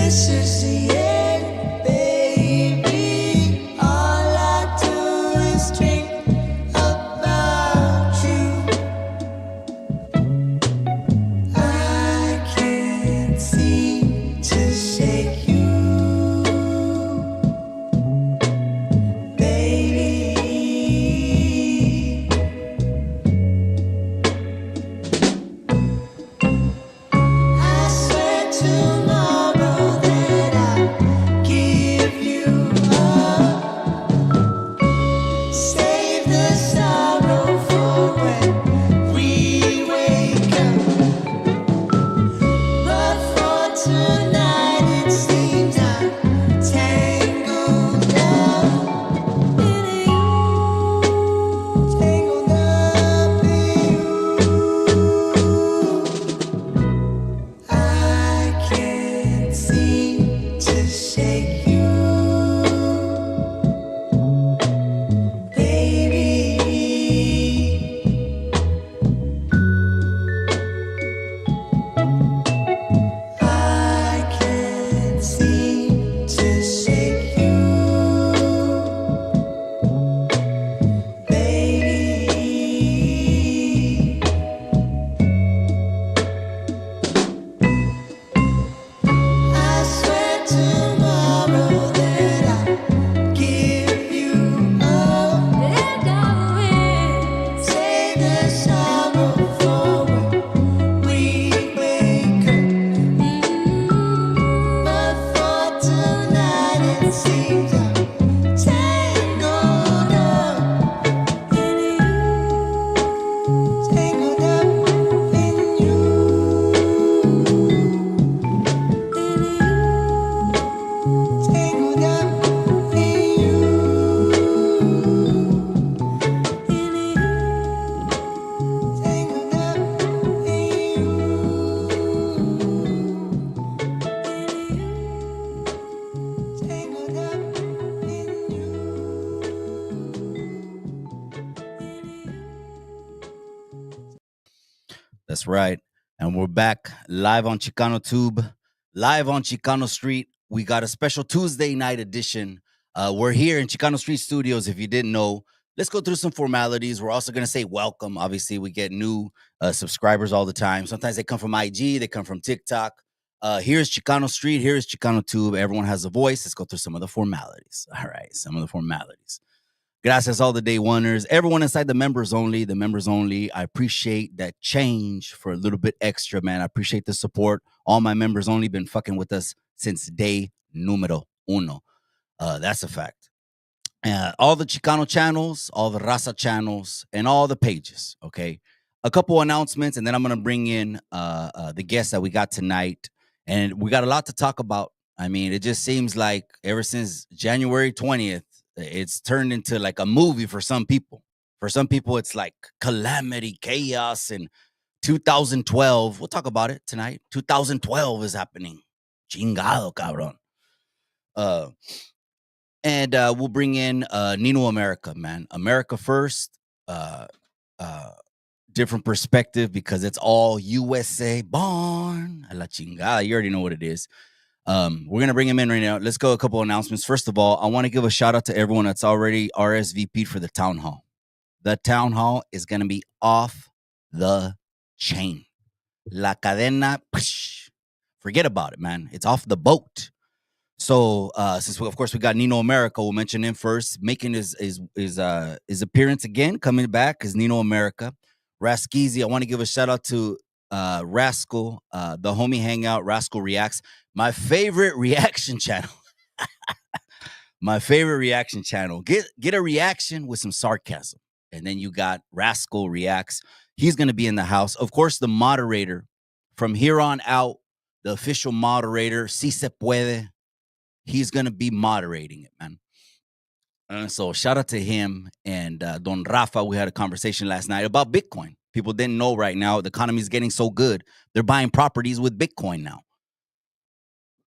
This is the end, baby. All I do is dream about you. I can't seem to shake you, baby. I swear tomorrow that I'll give you up. Save the sorrow for when we wake up. But for tonight, it seems I'm tangled up in you, tangled up in you. I can't seem to shake you, baby. I can't seem to shake you, baby. I swear tomorrow that I'll give you up. And I will save the sorrow for when we wake up. But for tonight, it seems I'm tangled up in you, tangled up in you, tangled up in you, tangled up in you, tangled up in you. That's right. And we're back live on Chicano Tube, live on Chicano Street. We got a special Tuesday night edition. We're here in Chicano Street Studios. If you didn't know, let's go through some formalities. We're also going to say welcome. Obviously, we get new subscribers all the time. Sometimes they come from IG, they come from TikTok. Here's Chicano Street, here's Chicano Tube. Everyone has a voice. Let's go through some of the formalities. All right, some of the formalities. Gracias, all the day oneers. Everyone inside the members only, I appreciate that change for a little bit extra, man. I appreciate the support. All my members only been fucking with us since day numero uno. That's a fact. All the Chicano channels, all the Raza channels, and all the pages, okay? A couple announcements, and then I'm going to bring in the guests that we got tonight. And we got a lot to talk about. I mean, it just seems like ever since January 20th, it's turned into like a movie for some people. For some people, it's like calamity, chaos, and 2012. We'll talk about it tonight. 2012 is happening. Chingado, cabrón. And we'll bring in Nino America, man. America first. Different perspective because it's all USA born. A la chingada. You already know what it is. We're going to bring him in right now. Let's go a couple announcements. First of all, I want to give a shout out to everyone that's already RSVP'd for the town hall. The town hall is going to be off the chain. La cadena, psh, forget about it, man. It's off the boat. So, since of course we got Nino America, we'll mention him first. Making his appearance again, coming back is Nino America. Raskizi, I want to give a shout out to Rascal, the homie hangout. Rascal Reacts, my favorite reaction channel. My favorite reaction channel. Get a reaction with some sarcasm, and then you got Rascal Reacts. He's going to be in the house. Of course, the moderator from here on out, the official moderator, Si Se Puede. He's going to be moderating it, man. So shout out to him and Don Rafa. We had a conversation last night about Bitcoin. People didn't know right now. The economy is getting so good. They're buying properties with Bitcoin now.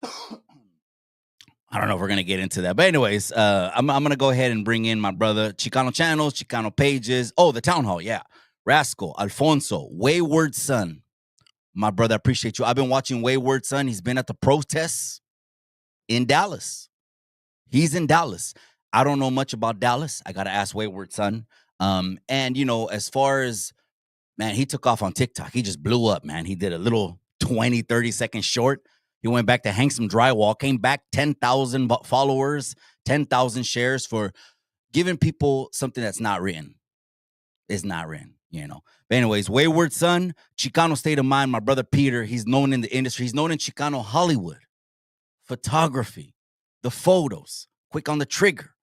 I don't know if we're going to get into that. But anyways, I'm going to go ahead and bring in my brother, Chicano channels, Chicano pages. Oh, the town hall. Yeah. Rascal, Alfonso, Wayward Son. My brother, I appreciate you. I've been watching Wayward Son. He's been at the protests. in Dallas. He's in Dallas. I don't know much about Dallas. I got to ask Wayward Son. And, as far as, man, he took off on TikTok. He just blew up, man. He did a little 20, 30-second short. He went back to hang some drywall, came back 10,000 followers, 10,000 shares for giving people something that's not written. It's not written, But anyways, Wayward Son, Chicano State of Mind, my brother Peter, he's known in the industry. He's known in Chicano Hollywood, photography, the photos, quick on the trigger.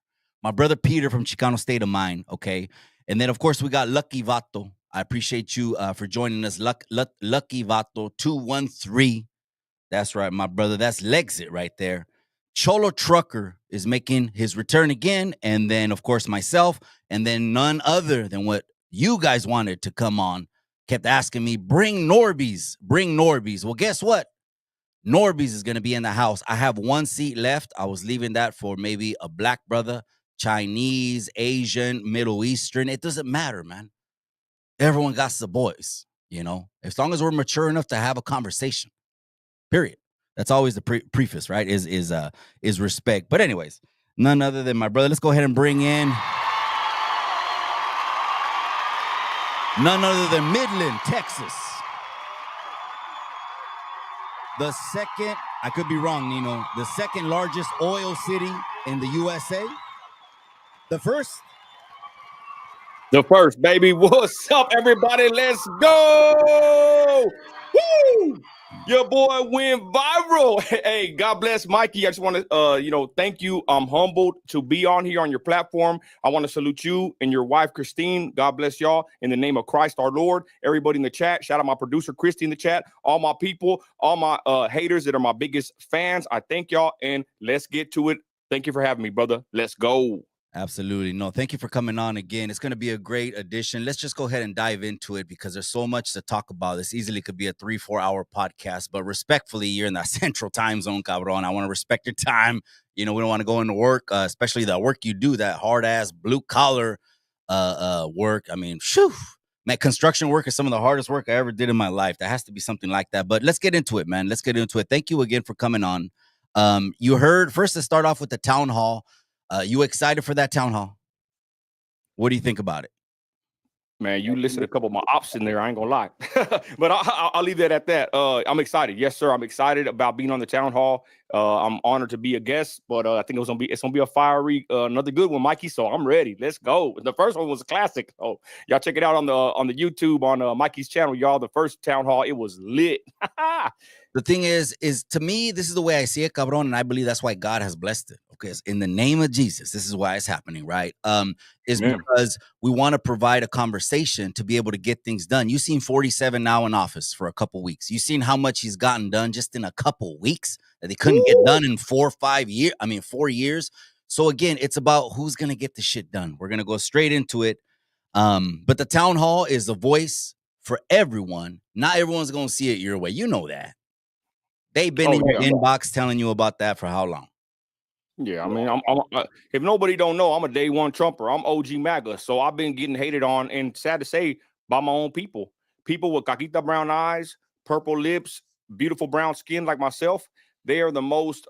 My brother Peter from Chicano State of Mind, okay? And then, of course, we got Lucky Vato. I appreciate you for joining us. Lucky Vato 213. That's right, my brother. That's Lexit right there. Cholo Trucker is making his return again. And then, of course, myself. And then none other than what you guys wanted to come on. Kept asking me, bring Norbies. Well, guess what? Norbies is going to be in the house. I have one seat left. I was leaving that for maybe a black brother, Chinese, Asian, Middle Eastern. It doesn't matter, man. Everyone got the boys, as long as we're mature enough to have a conversation, period. That's always the preface, right? Is respect. But anyways, none other than my brother. Let's go ahead and bring in none other than Midland, Texas. The second, I could be wrong, Nino, the second largest oil city in the USA. The first, baby. What's up, everybody? Let's go. Woo! Your boy went viral. Hey, God bless Mikey. I just want to, thank you. I'm humbled to be on here on your platform. I want to salute you and your wife, Christine. God bless y'all in the name of Christ our Lord. Everybody in the chat. Shout out my producer, Christy, in the chat. All my people, all my haters that are my biggest fans. I thank y'all, and let's get to it. Thank you for having me, brother. Let's go. Absolutely. No, thank you for coming on again. It's going to be a great addition. Let's just go ahead and dive into it because there's so much to talk about. This easily could be a 3-4 hour podcast, but respectfully, you're in that central time zone, cabron. I want to respect your time. We don't want to go into work, especially the work you do, that hard ass blue collar work. I mean, man, construction work is some of the hardest work I ever did in my life. There has to be something like that, but let's get into it, man. Let's get into it. Thank you again for coming on. You heard first, let's start off with the town hall. You excited for that town hall? What do you think about it? Man, you listed a couple of my ops in there. I ain't gonna lie, but I'll leave that at that. I'm excited. Yes, sir. I'm excited about being on the town hall. I'm honored to be a guest, but I think it's gonna be a fiery, another good one, Mikey. So I'm ready. Let's go. The first one was a classic. Oh, y'all check it out on the YouTube on Mikey's channel, y'all. The first town hall, it was lit. The thing is to me, this is the way I see it, cabron, and I believe that's why God has blessed it. Okay, it's in the name of Jesus, this is why it's happening, right? Because we want to provide a conversation to be able to get things done. You've seen 47 now in office for a couple weeks. You've seen how much he's gotten done just in a couple weeks that they couldn't get done in 4 years. So again, it's about who's going to get the shit done. We're going to go straight into it. But the town hall is the voice for everyone. Not everyone's going to see it your way. You know that. They've been in your inbox telling you about that for how long? Yeah, I mean, I'm if nobody don't know, I'm a day one Trumper. I'm OG MAGA, so I've been getting hated on, and sad to say, by my own people. People with caquita brown eyes, purple lips, beautiful brown skin like myself. They are the most,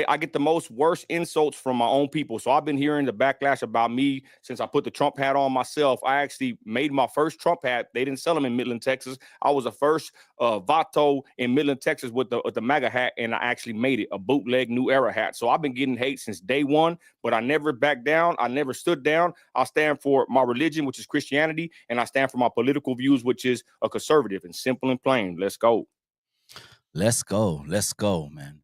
I get the most worst insults from my own people. So I've been hearing the backlash about me since I put the Trump hat on myself. I actually made my first Trump hat. They didn't sell them in Midland, Texas. I was the first Vato in Midland, Texas with the MAGA hat, and I actually made it a bootleg New Era hat. So I've been getting hate since day one, but I never backed down. I never stood down. I stand for my religion, which is Christianity, and I stand for my political views, which is a conservative, and simple and plain. Let's go. Let's go, man.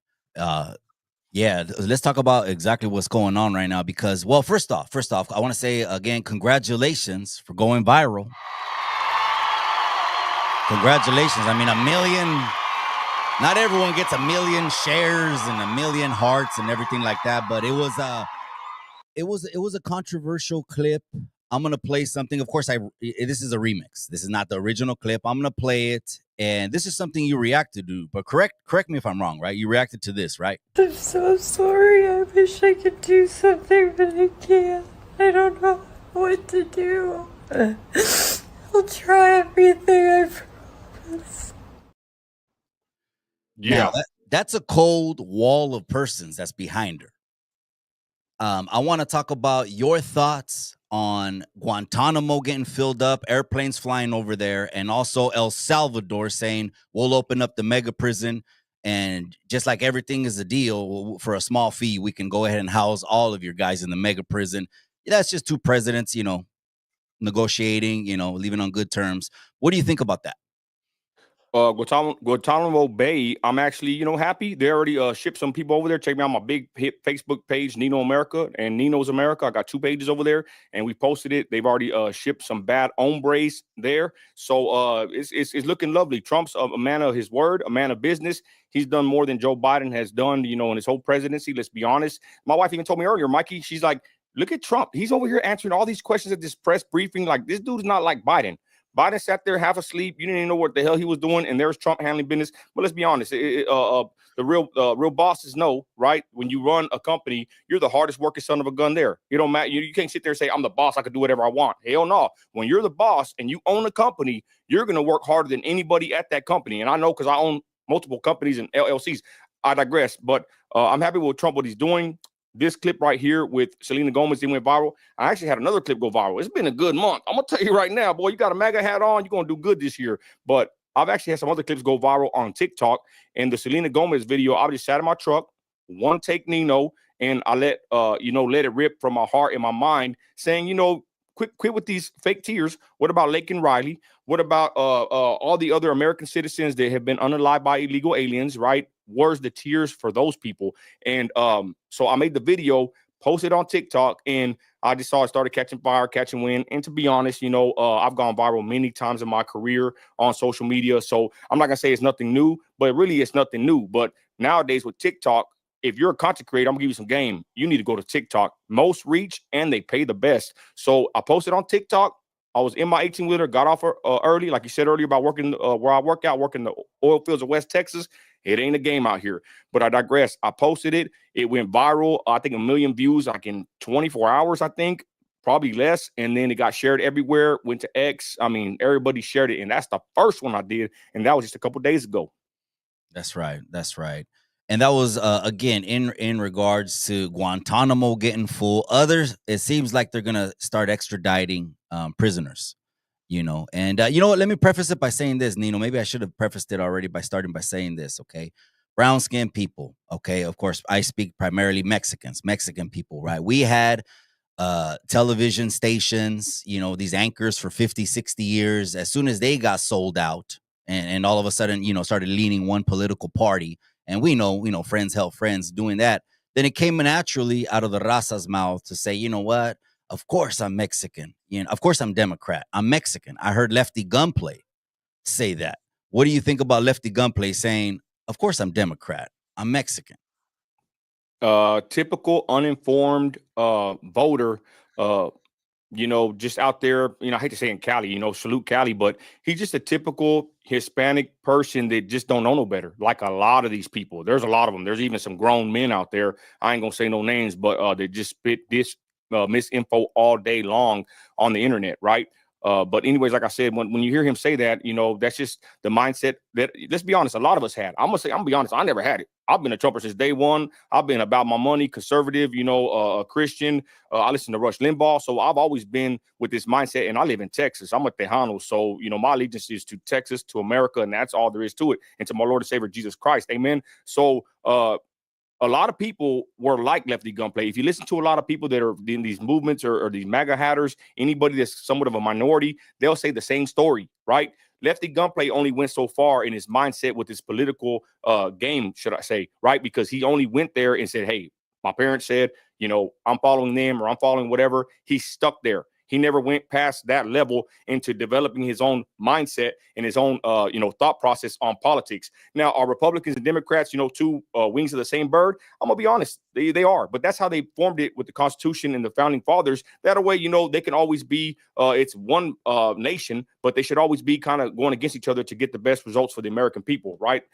Yeah, let's talk about exactly what's going on right now because, well, first off, I want to say again, congratulations for going viral. Congratulations. I mean, 1 million, not everyone gets 1 million shares and 1 million hearts and everything like that, but it was a controversial clip. I'm going to play something. Of course, this is a remix. This is not the original clip. I'm going to play it. And this is something you reacted to, but correct me if I'm wrong, right? You reacted to this, right? I'm so sorry. I wish I could do something, but I can't. I don't know what to do. I'll try everything, I promise. Yeah, That's a cold wall of persons that's behind her. I want to talk about your thoughts on Guantanamo getting filled up, airplanes flying over there, and also El Salvador saying we'll open up the mega prison. And just like everything is a deal, for a small fee, we can go ahead and house all of your guys in the mega prison. That's just two presidents, negotiating, leaving on good terms. What do you think about that? Guantanamo Bay, I'm actually, happy. They already shipped some people over there. Check me out my big hit Facebook page, Nino America and Nino's America. I got 2 pages over there, and we posted it. They've already shipped some bad hombres there. So it's looking lovely. Trump's a man of his word, a man of business. He's done more than Joe Biden has done, in his whole presidency. Let's be honest. My wife even told me earlier, Mikey, she's like, look at Trump. He's over here answering all these questions at this press briefing. Like, this dude is not like Biden. Biden sat there half asleep. You didn't even know what the hell he was doing, and there's Trump handling business. But let's be honest, the real bosses know, right? When you run a company, you're the hardest working son of a gun there. You don't matter. You can't sit there and say, I'm the boss, I can do whatever I want. Hell no. When you're the boss and you own a company, you're going to work harder than anybody at that company. And I know because I own multiple companies and LLCs. I digress. But I'm happy with Trump, what he's doing. This clip right here with Selena Gomez, it went viral. I actually had another clip go viral. It's been a good month. I'm going to tell you right now, boy, you got a MAGA hat on, you're going to do good this year. But I've actually had some other clips go viral on TikTok. And the Selena Gomez video, I just sat in my truck, one take Nino, and I let it rip from my heart and my mind, saying, quit with these fake tears. What about Lake and Riley? What about all the other American citizens that have been unalived by illegal aliens, right? Where's the tears for those people? And so I made the video, posted on TikTok, and I just saw it started catching fire, catching wind. And to be honest, I've gone viral many times in my career on social media. So I'm not going to say it's nothing new, but really it's nothing new. But nowadays with TikTok, if you're a content creator, I'm gonna give you some game. You need to go to TikTok. Most reach, and they pay the best. So I posted on TikTok. I was in my 18-wheeler, got off early, like you said earlier about working where I work out, working the oil fields of West Texas. It ain't a game out here. But I digress. I posted it. It went viral. I think 1 million views, like in 24 hours, I think. Probably less. And then it got shared everywhere, went to X. I mean, everybody shared it. And that's the first one I did. And that was just a couple days ago. That's right. That's right. And that was, again, in regards to Guantanamo getting full. Others, it seems like they're going to start extraditing prisoners, And you know what? Let me preface it by saying this, Nino. Maybe I should have prefaced it already by starting by saying this, okay? Brown-skinned people, okay? Of course, I speak primarily Mexican people, right? We had television stations, these anchors for 50, 60 years. As soon as they got sold out and all of a sudden, started leaning one political party, and we know, friends help friends doing that. Then it came naturally out of the raza's mouth to say, you know what? Of course I'm Mexican. Of course I'm Democrat. I'm Mexican. I heard Lefty Gunplay say that. What do you think about Lefty Gunplay saying, of course I'm Democrat. I'm Mexican? Typical uninformed voter, just out there, I hate to say in Cali, salute Cali, but he's just a typical Hispanic person that just don't know no better. Like a lot of these people, there's a lot of them. There's even some grown men out there. I ain't gonna say no names, but they just spit this misinfo all day long on the internet, right? But anyways, like I said, when you hear him say that, that's just the mindset that, let's be honest, a lot of us had. I'm gonna be honest, I never had it. I've been a Trumper since day one. I've been about my money, conservative, a Christian. I listen to Rush Limbaugh. So I've always been with this mindset, and I live in Texas. I'm a Tejano. So, my allegiance is to Texas, to America, and that's all there is to it. And to my Lord and Savior, Jesus Christ. Amen. So, a lot of people were like Lefty Gunplay. If you listen to a lot of people that are in these movements or these MAGA hatters, anybody that's somewhat of a minority, they'll say the same story, right? Lefty Gunplay only went so far in his mindset with his political game, should I say, right? Because he only went there and said, hey, my parents said, I'm following them or I'm following whatever. He's stuck there. He never went past that level into developing his own mindset and his own, thought process on politics. Now, are Republicans and Democrats, two wings of the same bird? I'm going to be honest. They are. But that's how they formed it with the Constitution and the Founding Fathers. That way, they can always be, it's one nation, but they should always be kind of going against each other to get the best results for the American people, right?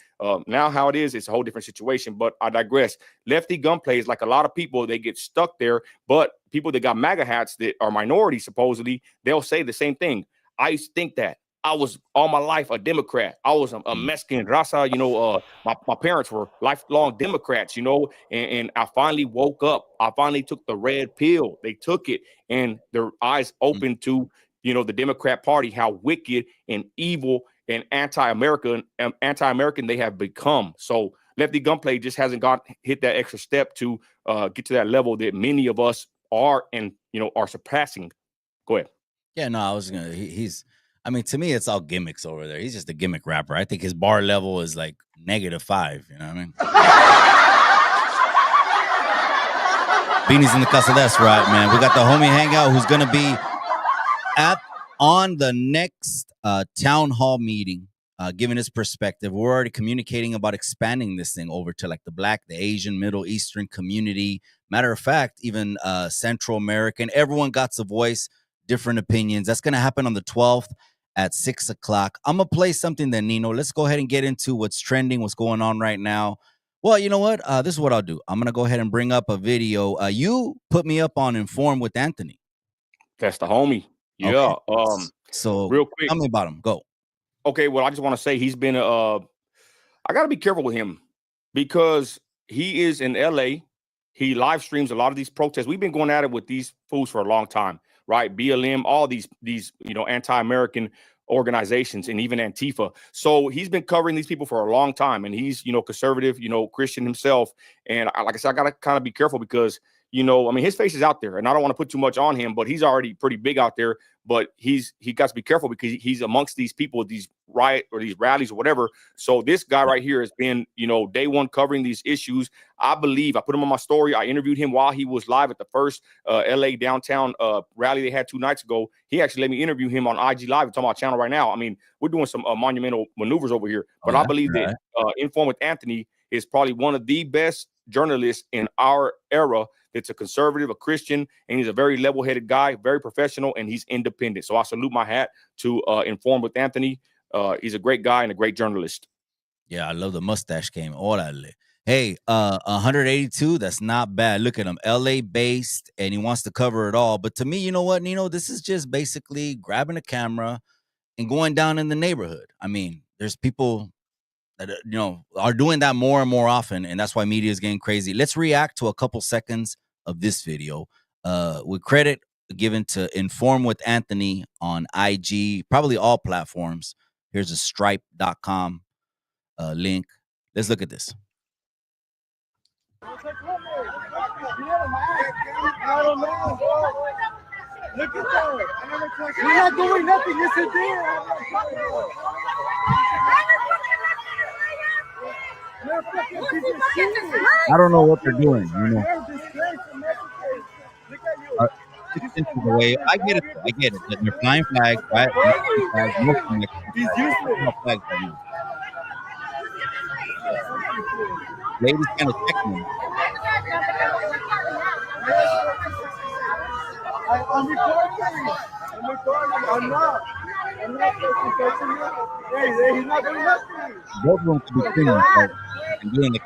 Now, how it is, it's a whole different situation. But I digress. Lefty Gunplay is like a lot of people, they get stuck there. But people that got MAGA hats that are minorities, supposedly, they'll say the same thing. I used to think that. I was all my life a Democrat. I was a Mexican raza, my parents were lifelong Democrats, and I finally woke up. I finally took the red pill. They took it and their eyes opened to, the Democrat Party, how wicked and evil and anti-American they have become. So Lefty Gunplay just hasn't hit that extra step to get to that level that many of us are and, are surpassing. Go ahead. Yeah, no, I was gonna. He's. I mean, to me, it's all gimmicks over there. He's just a gimmick rapper. I think his bar level is like -5. You know what I mean? Beanie's in the casa. That's right, man. We got the homie hangout who's gonna be on the next town hall meeting, giving his perspective. We're already communicating about expanding this thing over to like the Black, the Asian, Middle Eastern community. Matter of fact, even Central American. Everyone got a voice, different opinions. That's going to happen on the 12th at 6 o'clock. I'm going to play something then, Nino. Let's go ahead and get into what's trending, what's going on right now. Well, you know what? This is what I'll do. I'm going to go ahead and bring up a video. You put me up on Inform with Anthony. That's the homie. Yeah. Okay. So real quick, tell me about him. Go. Okay. Well, I just want to say he's been, I got to be careful with him because he is in LA. He live streams a lot of these protests. We've been going at it with these fools for a long time, right? BLM, all these, anti-American organizations and even Antifa. So he's been covering these people for a long time and he's, conservative, Christian himself. And like I said, I got to kind of be careful because, his face is out there and I don't want to put too much on him, but he's already pretty big out there. But he got to be careful because he's amongst these people, these riot or these rallies or whatever. So this guy right here has been, day one covering these issues. I believe I put him on my story. I interviewed him while he was live at the first LA downtown rally they had 2 nights ago. He actually let me interview him on IG Live. It's on my channel right now. I mean, we're doing some monumental maneuvers over here, but I believe that Inform with Anthony is probably one of the best journalists in our era. That's a conservative, a Christian, and he's a very level-headed guy, very professional, and he's independent. So I salute my hat to Inform with Anthony. He's a great guy and a great journalist. Yeah, I love the mustache game. Orale. Hey, 182, that's not bad. Look at him, LA-based, and he wants to cover it all. But to me, you know what, Nino? This is just basically grabbing a camera and going down in the neighborhood. I mean, there's people that, are doing that more and more often, and that's why media is getting crazy. Let's react to a couple seconds of this video with credit given to Inform with Anthony on IG, probably all platforms. Here's a stripe.com link. Let's look at this. Look at that. You're not doing nothing. Yes, it did. I don't know what they're doing, This is the way I get it. They're flying flags, right? Ladies kind of checking them. I'm recording. I'm not. Hey, he's not doing nothing. Both of them to be clean, right? And doing the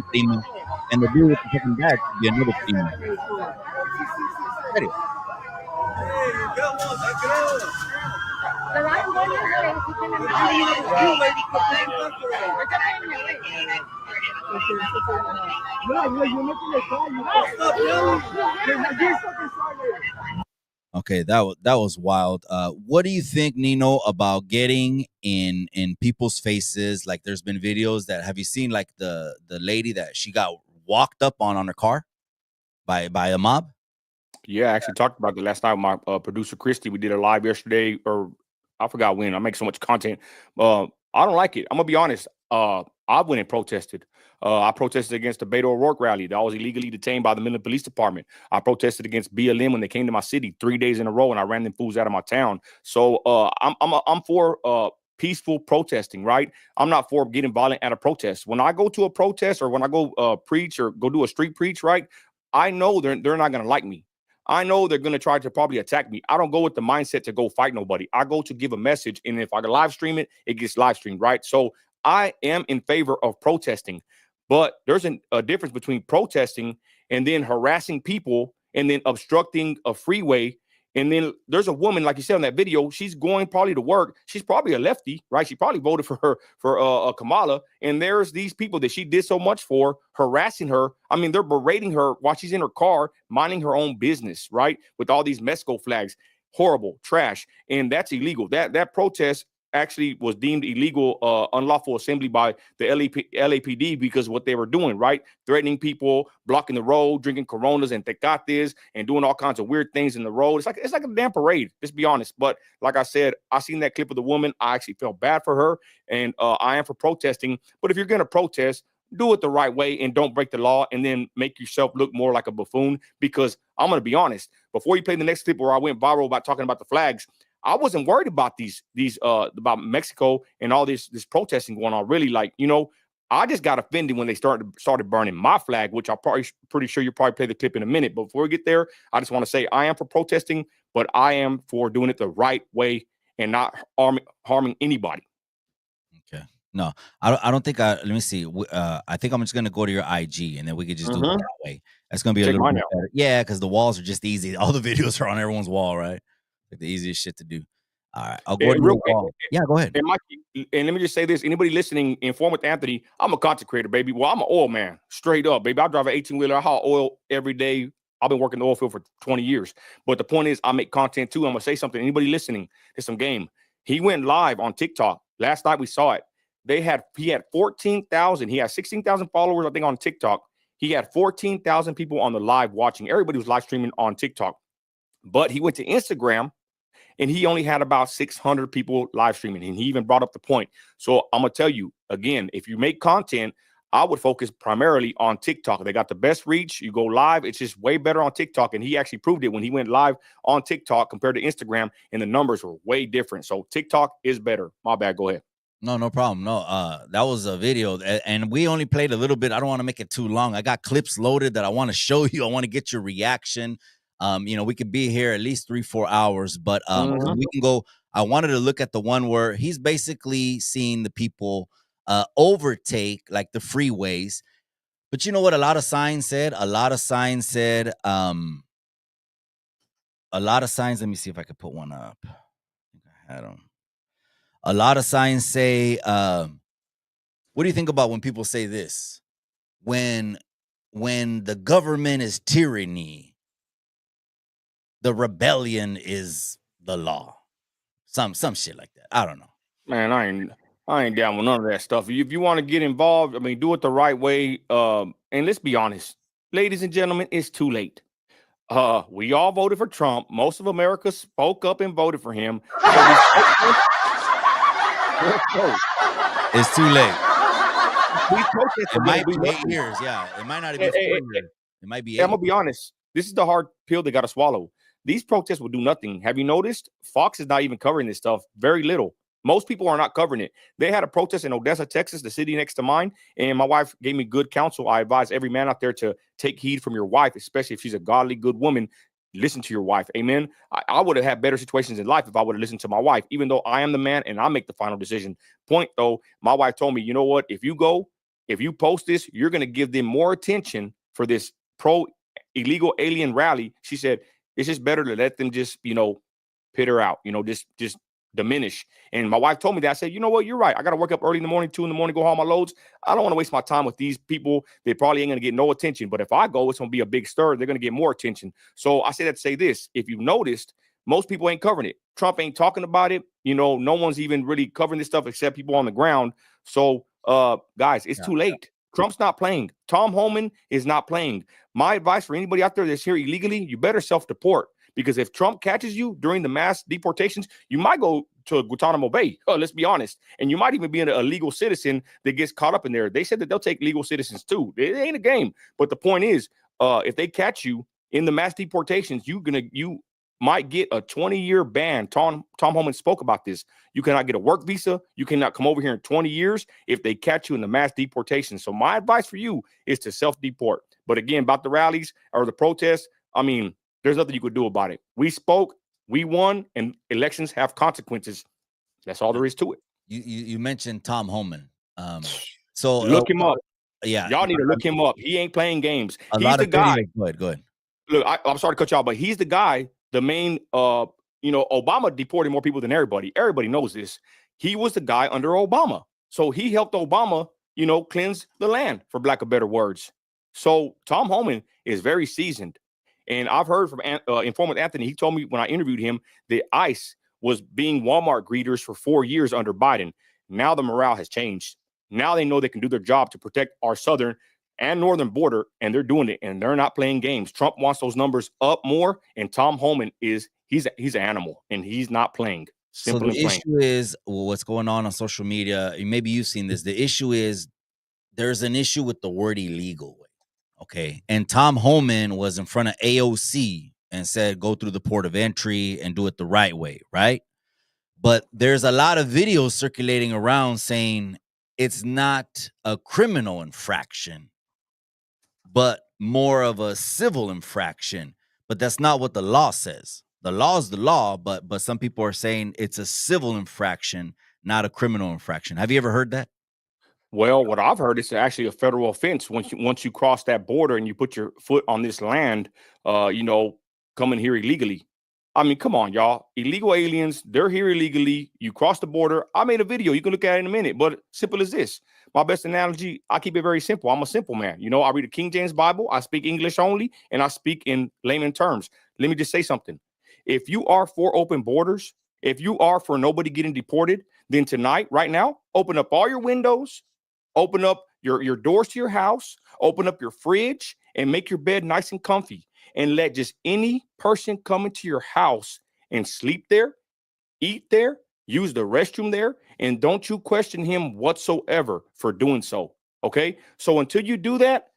cleaning, and the dude with the fucking bag to be another cleaner. Ready? Okay, that was wild. What do you think, Nino, about getting in people's faces? Like, there's been videos that have you seen, like the lady that she got walked up on her car by a mob? Yeah, I actually talked about the last night with my producer Christy. We did a live yesterday, or I forgot when. I make so much content. I don't like it. I'm gonna be honest. I went and protested. I protested against the Beto O'Rourke rally that I was illegally detained by the Midland Police Department. I protested against BLM when they came to my city 3 days in a row, and I ran them fools out of my town. So I'm for peaceful protesting, right? I'm not for getting violent at a protest. When I go to a protest or when I go preach or go do a street preach, right? I know they're not gonna like me. I know they're going to try to probably attack me. I don't go with the mindset to go fight nobody. I go to give a message. And if I can live stream it, it gets live streamed, right? So I am in favor of protesting. But there's a difference between protesting and then harassing people and then obstructing a freeway And then there's a woman, like you said in that video, she's going probably to work. She's probably a lefty, right? She probably voted for Kamala. And there's these people that she did so much for harassing her. I mean, they're berating her while she's in her car, minding her own business, right? With all these Mexico flags. Horrible, trash. And that's illegal. That protest actually was deemed illegal, unlawful assembly by the LAPD because of what they were doing, right? Threatening people, blocking the road, drinking Coronas and Tecates, and doing all kinds of weird things in the road. It's like a damn parade, let's be honest. But like I said, I seen that clip of the woman. I actually felt bad for her, and I am for protesting. But if you're going to protest, do it the right way and don't break the law and then make yourself look more like a buffoon. Because I'm going to be honest, before you play the next clip where I went viral about talking about the flags, I wasn't worried about these about Mexico and all this protesting going on. Really, like, I just got offended when they started burning my flag, which I'm probably pretty sure you'll probably play the clip in a minute. But before we get there, I just want to say I am for protesting, but I am for doing it the right way and not harming anybody. Okay. No, I don't think let me see. I think I'm just going to go to your IG and then we could just do it that way. That's going to be a little bit better. Yeah, because the walls are just easy. All the videos are on everyone's wall, right? Like the easiest shit to do. All right, I'll go to your wall. Yeah, go ahead. And Mikey, and let me just say this: anybody listening, inform with Anthony. I'm a content creator, baby. Well, I'm an oil man, straight up, baby. I drive an 18-wheeler. I haul oil every day. I've been working the oil field for 20 years. But the point is, I make content too. I'm gonna say something. Anybody listening, there's some game. He went live on TikTok last night. We saw it. He had 14,000. He has 16,000 followers, I think, on TikTok. He had 14,000 people on the live watching. Everybody was live streaming on TikTok. But he went to Instagram, and he only had about 600 people live streaming. And he even brought up the point. So I'm going to tell you, again, if you make content, I would focus primarily on TikTok. They got the best reach. You go live. It's just way better on TikTok. And he actually proved it when he went live on TikTok compared to Instagram. And the numbers were way different. So TikTok is better. My bad. Go ahead. No problem. No, that was a video, and we only played a little bit. I don't want to make it too long. I got clips loaded that I want to show you. I want to get your reaction. We could be here at least 3-4 hours, but we can go. I wanted to look at the one where he's basically seeing the people overtake like the freeways. But you know what? A lot of signs said. Let me see if I could put one up. I think I had them. A lot of signs say, what do you think about when people say this? When the government is tyranny, the rebellion is the law. Some shit like that. I don't know. Man, I ain't down with none of that stuff. If you want to get involved, I mean, do it the right way. And let's be honest, ladies and gentlemen, it's too late. We all voted for Trump. Most of America spoke up and voted for him. It's too late. It might be 8 years. Yeah, it might not even be 4 years. It might be 8. I'm gonna be honest. This is the hard pill they got to swallow. These protests will do nothing. Have you noticed? Fox is not even covering this stuff. Very little. Most people are not covering it. They had a protest in Odessa, Texas, the city next to mine, and my wife gave me good counsel. I advise every man out there to take heed from your wife, especially if she's a godly, good woman. Listen to your wife. Amen. I would have had better situations in life if I would have listened to my wife, even though I am the man and I make the final decision. Point though, my wife told me, you know what? If you post this, you're going to give them more attention for this pro illegal alien rally. She said, it's just better to let them just, peter out, just diminish. And my wife told me that. I said, you know what? You're right. I got to work up early in the morning, 2 a.m, go haul my loads. I don't want to waste my time with these people. They probably ain't going to get no attention. But if I go, it's going to be a big stir. They're going to get more attention. So I say that to say this. If you've noticed, most people ain't covering it. Trump ain't talking about it. No one's even really covering this stuff except people on the ground. So, guys, it's too late. Trump's not playing. Tom Homan is not playing. My advice for anybody out there that's here illegally, you better self-deport. Because if Trump catches you during the mass deportations, you might go to Guantanamo Bay. Let's be honest. And you might even be a legal citizen that gets caught up in there. They said that they'll take legal citizens too. It ain't a game. But the point is, if they catch you in the mass deportations, you might get a 20-year ban. Tom Homan spoke about this. You cannot get a work visa. You cannot come over here in 20 years if they catch you in the mass deportation. So my advice for you is to self-deport. But again, about the rallies or the protests, I mean, there's nothing you could do about it. We spoke, we won, and elections have consequences. That's all there is to it. You mentioned Tom Homan. So look him up. Yeah. Y'all need to look him up. He ain't playing games. He's the guy. Go ahead. Look, I'm sorry to cut y'all, but he's the guy the main, Obama deported more people than everybody. Everybody knows this. He was the guy under Obama. So he helped Obama, cleanse the land, for lack of better words. So Tom Homan is very seasoned. And I've heard from informant Anthony. He told me when I interviewed him that ICE was being Walmart greeters for 4 years under Biden. Now the morale has changed. Now they know they can do their job to protect our southern and northern border, and they're doing it, and they're not playing games. Trump wants those numbers up more, and Tom Homan he's an animal, and he's not playing. Simple so the and plain. issue is what's going on social media. Maybe you've seen this. The issue is there's an issue with the word illegal. Okay. And Tom Homan was in front of AOC and said, go through the port of entry and do it the right way. Right. But there's a lot of videos circulating around saying it's not a criminal infraction, but more of a civil infraction. But that's not what the law says. The law is the law, but some people are saying it's a civil infraction, not a criminal infraction. Have you ever heard that? Well, what I've heard is actually a federal offense once you cross that border and you put your foot on this land, coming here illegally. I mean, come on, y'all. Illegal aliens, they're here illegally. You cross the border. I made a video. You can look at it in a minute, but simple as this. My best analogy, I keep it very simple. I'm a simple man. I read the King James Bible. I speak English only, and I speak in layman terms. Let me just say something. If you are for open borders, if you are for nobody getting deported, then tonight, right now, open up all your windows, open up your doors to your house, open up your fridge, and make your bed nice and comfy. And let just any person come into your house and sleep there, eat there, use the restroom there, and don't you question him whatsoever for doing so. Okay? So until you do that,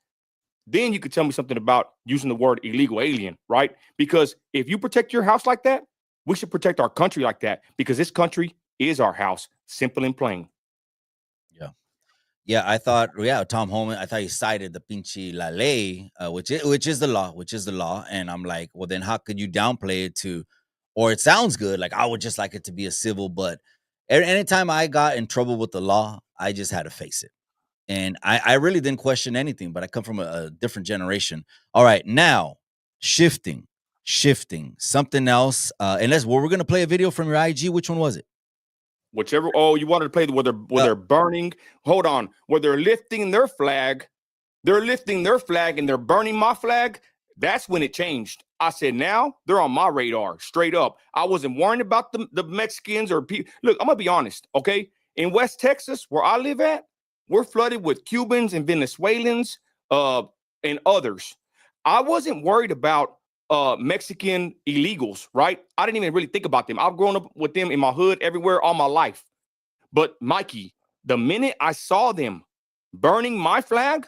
then you could tell me something about using the word illegal alien, right? Because if you protect your house like that, we should protect our country like that, because this country is our house, simple and plain. Yeah, I thought, Tom Homan, I thought he cited the pinche la ley, which is the law. And I'm like, well, then how could you downplay it or it sounds good, like I would just like it to be a civil, but anytime I got in trouble with the law, I just had to face it. And I really didn't question anything, but I come from a different generation. All right, now, shifting, something else. And we're going to play a video from your IG. Which one was it? Whichever. Oh, you wanted to play where they're burning. Hold on. Where they're lifting their flag. They're lifting their flag and they're burning my flag. That's when it changed. I said, now they're on my radar, straight up. I wasn't worrying about the Mexicans or people. Look, I'm going to be honest, okay? In West Texas, where I live at, we're flooded with Cubans and Venezuelans and others. I wasn't worried about Mexican illegals, right? I didn't even really think about them. I've grown up with them in my hood everywhere all my life. But Mikey, the minute I saw them burning my flag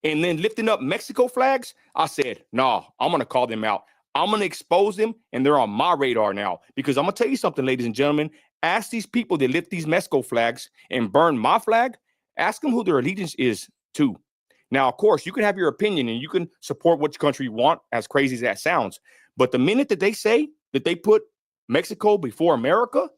and then lifting up Mexico flags, I said, no, I'm going to call them out. I'm going to expose them, and they're on my radar now. Because I'm going to tell you something, ladies and gentlemen. Ask these people that lift these Mexico flags and burn my flag, ask them who their allegiance is to. Now, of course, you can have your opinion and you can support which country you want, as crazy as that sounds. But the minute that they say that they put Mexico before America,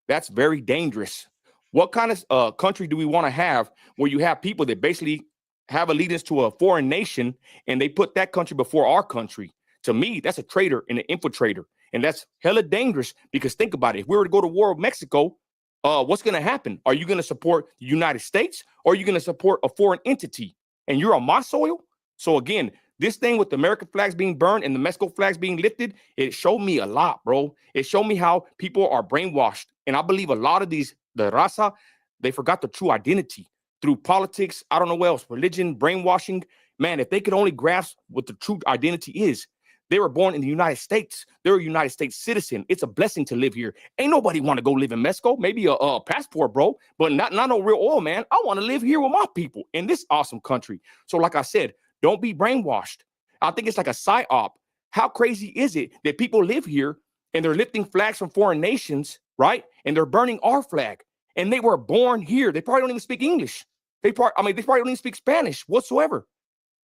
that's very dangerous. What kind of country do we want to have where you have people that basically have allegiance to a foreign nation and they put that country before our country? To me, that's a traitor and an infiltrator. And that's hella dangerous, because think about it. If we were to go to war with Mexico, what's going to happen? Are you going to support the United States, or are you going to support a foreign entity? And you're on my soil? So again, this thing with the American flags being burned and the Mexico flags being lifted, it showed me a lot, bro. It showed me how people are brainwashed. And I believe a lot of the raza, they forgot their true identity through politics. I don't know what else, religion, brainwashing. Man, if they could only grasp what the true identity is. They were born in the United States. They're a United States citizen. It's a blessing to live here. Ain't nobody want to go live in Mexico. Maybe a passport, bro, but not no real oil, man. I want to live here with my people in this awesome country. So like I said, don't be brainwashed. I think it's like a psyop. How crazy is it that people live here and they're lifting flags from foreign nations, right? And they're burning our flag. And they were born here. They probably don't even speak English. They probably don't even speak Spanish whatsoever.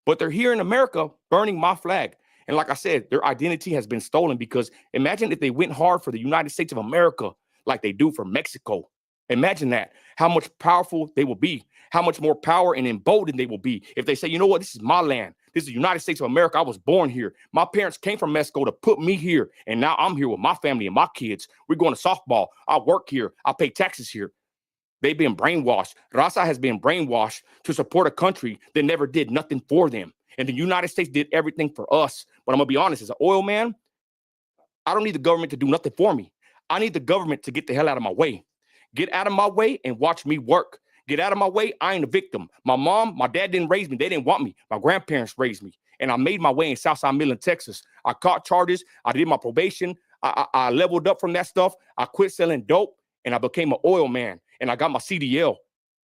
But they're here in America burning my flag. And like I said, their identity has been stolen, because imagine if they went hard for the United States of America like they do for Mexico. Imagine that, how much powerful they will be, how much more power and emboldened they will be if they say, you know what, this is my land. This is the United States of America. I was born here. My parents came from Mexico to put me here. And now I'm here with my family and my kids. We're going to softball. I work here. I pay taxes here. They've been brainwashed. Raza has been brainwashed to support a country that never did nothing for them. And the United States did everything for us. But I'm going to be honest, as an oil man, I don't need the government to do nothing for me. I need the government to get the hell out of my way. Get out of my way and watch me work. Get out of my way. I ain't a victim. My mom, my dad didn't raise me. They didn't want me. My grandparents raised me. And I made my way in Southside Midland, Texas. I caught charges. I did my probation. I leveled up from that stuff. I quit selling dope and I became an oil man. And I got my CDL.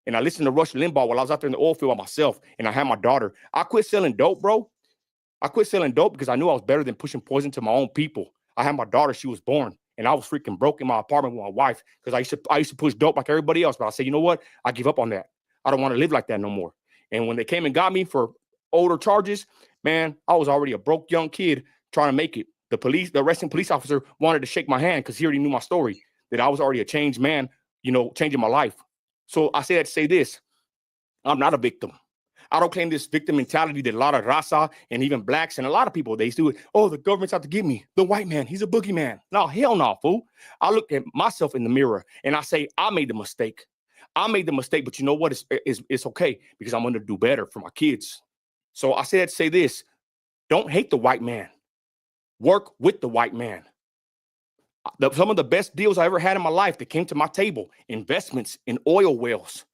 And I listened to Rush Limbaugh while I was out there in the oil field by myself. And I had my daughter. I quit selling dope, bro. I quit selling dope because I knew I was better than pushing poison to my own people. I had my daughter. She was born. And I was freaking broke in my apartment with my wife because I used to push dope like everybody else. But I said, you know what? I give up on that. I don't want to live like that no more. And when they came and got me for older charges, man, I was already a broke young kid trying to make it. The arresting police officer wanted to shake my hand because he already knew my story, that I was already a changed man, changing my life. So I say that to say this. I'm not a victim. I don't claim this victim mentality that a lot of raza and even blacks and a lot of people, they do it. Oh, the government's out to get me. The white man, he's a boogeyman. No, hell no, fool. I look at myself in the mirror and I say, I made the mistake. I made the mistake, but you know what? It's okay because I'm going to do better for my kids. So I say that to say this. Don't hate the white man. Work with the white man. Some of the best deals I ever had in my life that came to my table, investments in oil wells.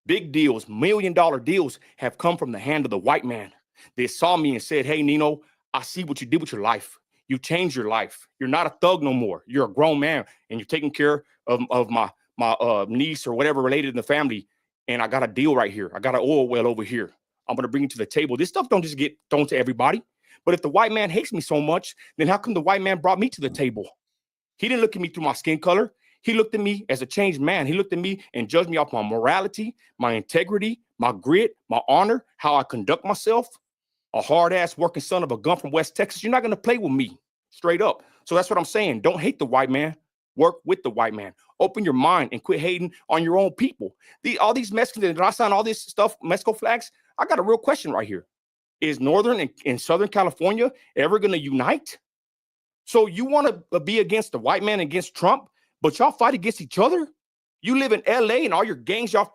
Big deals, $1 million deals have come from the hand of the white man. They saw me and said, hey, Nino, I see what you did with your life. You changed your life. You're not a thug no more. You're a grown man and you're taking care of my niece or whatever related in the family. And I got a deal right here. I got an oil well over here. I'm going to bring it to the table. This stuff don't just get thrown to everybody. But if the white man hates me so much, then how come the white man brought me to the table? He didn't look at me through my skin color. He looked at me as a changed man. He looked at me and judged me off my morality, my integrity, my grit, my honor, how I conduct myself. A hard-ass working son of a gun from West Texas. You're not going to play with me, straight up. So that's what I'm saying. Don't hate the white man. Work with the white man. Open your mind and quit hating on your own people. All these Mexicans and Raza and all this stuff, Mexico flags, I got a real question right here. Is Northern and Southern California ever going to unite? So you want to be against the white man, against Trump, but y'all fight against each other? You live in LA and all your gangs, y'all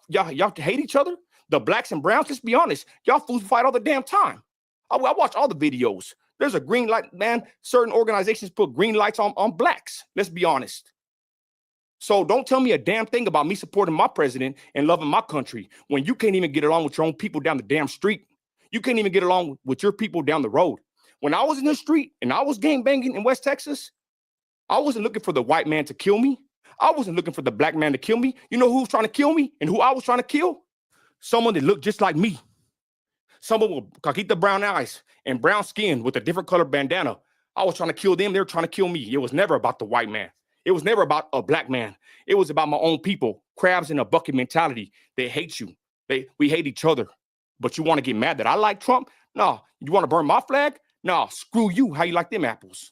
hate each other? The blacks and browns, let's be honest, y'all fools fight all the damn time. I watch all the videos. There's a green light, man. Certain organizations put green lights on blacks. Let's be honest. So don't tell me a damn thing about me supporting my president and loving my country when you can't even get along with your own people down the damn street. You can't even get along with your people down the road. When I was in the street and I was gang banging in West Texas, I wasn't looking for the white man to kill me. I wasn't looking for the black man to kill me. You know who was trying to kill me and who I was trying to kill? Someone that looked just like me. Someone with caquita brown eyes and brown skin with a different color bandana. I was trying to kill them. They were trying to kill me. It was never about the white man. It was never about a black man. It was about my own people. Crabs in a bucket mentality. They hate you. We hate each other. But you want to get mad that I like Trump? No. You want to burn my flag? No. Screw you. How you like them apples?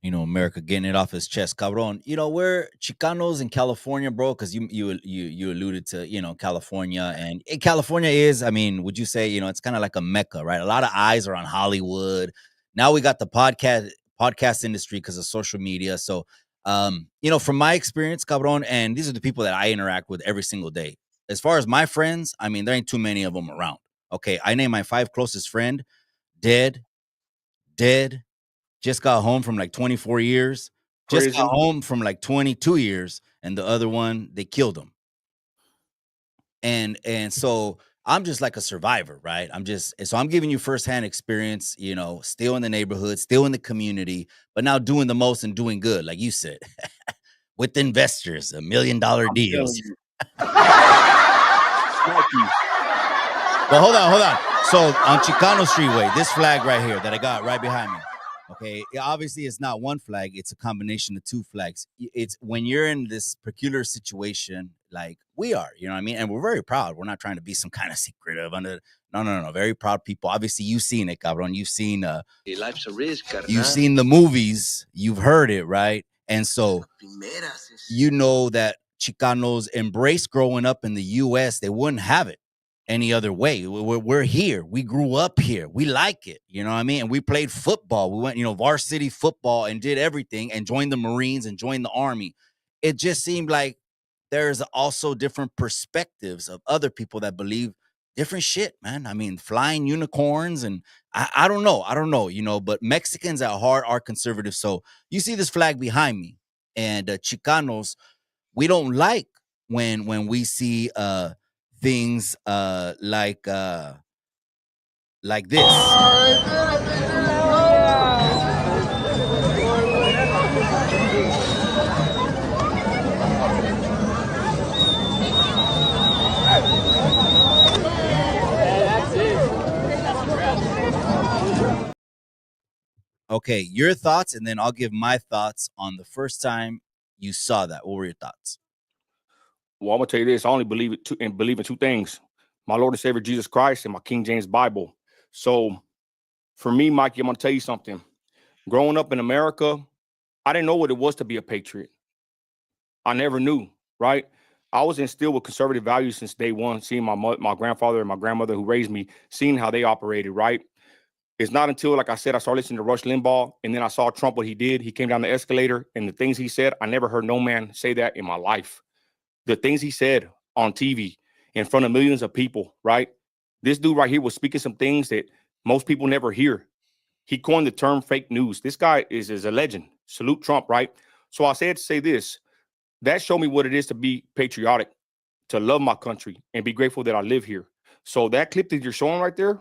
America getting it off his chest, cabron. We're Chicanos in California, bro, because you alluded to, California. And California is, would you say, it's kind of like a mecca, right? A lot of eyes are on Hollywood. Now we got the podcast industry because of social media. So, from my experience, cabron, and these are the people that I interact with every single day. As far as my friends, there ain't too many of them around. Okay, I named my 5 closest friend, dead, just got home from like 24 years, just got home from like 22 years, and the other one, they killed him. And so I'm just like a survivor, right? I'm giving you firsthand experience, still in the neighborhood, still in the community, but now doing the most and doing good, like you said, with investors, $1 million deals. But hold on. So on Chicano Streetway, this flag right here that I got right behind me. Okay, obviously it's not one flag; it's a combination of 2 flags. It's when you're in this peculiar situation, like we are, you know what I mean, and we're very proud. We're not trying to be some kind of secretive. No. Very proud people. Obviously, you've seen it, cabron. You've seen life's a risk, you've seen the movies. You've heard it, right? And so you know that Chicanos embraced growing up in the U.S. They wouldn't have it. any other way. We're here. We grew up here. We like it. You know what I mean? And we played football. We went, varsity football and did everything and joined the Marines and joined the Army. It just seemed like there's also different perspectives of other people that believe different shit, man. I mean, flying unicorns and I don't know. I don't know, but Mexicans at heart are conservative. So you see this flag behind me, and Chicanos, we don't like when we see things like this. Okay, your thoughts, and then I'll give my thoughts on the first time you saw that. What were your thoughts? Well, I'm gonna tell you this: I only believe in two things: my Lord and Savior Jesus Christ and my King James Bible. So, for me, Mikey, I'm gonna tell you something. Growing up in America, I didn't know what it was to be a patriot. I never knew, right? I was instilled with conservative values since day one, seeing my grandfather and my grandmother who raised me, seeing how they operated, right? It's not until, like I said, I started listening to Rush Limbaugh, and then I saw Trump, what he did. He came down the escalator, and the things he said, I never heard no man say that in my life. The things he said on TV in front of millions of people, right? This dude right here was speaking some things that most people never hear. He coined the term fake news. This guy is a legend. Salute Trump, right? So I said to say this: that showed me what it is to be patriotic, to love my country, and be grateful that I live here. So that clip that you're showing right there,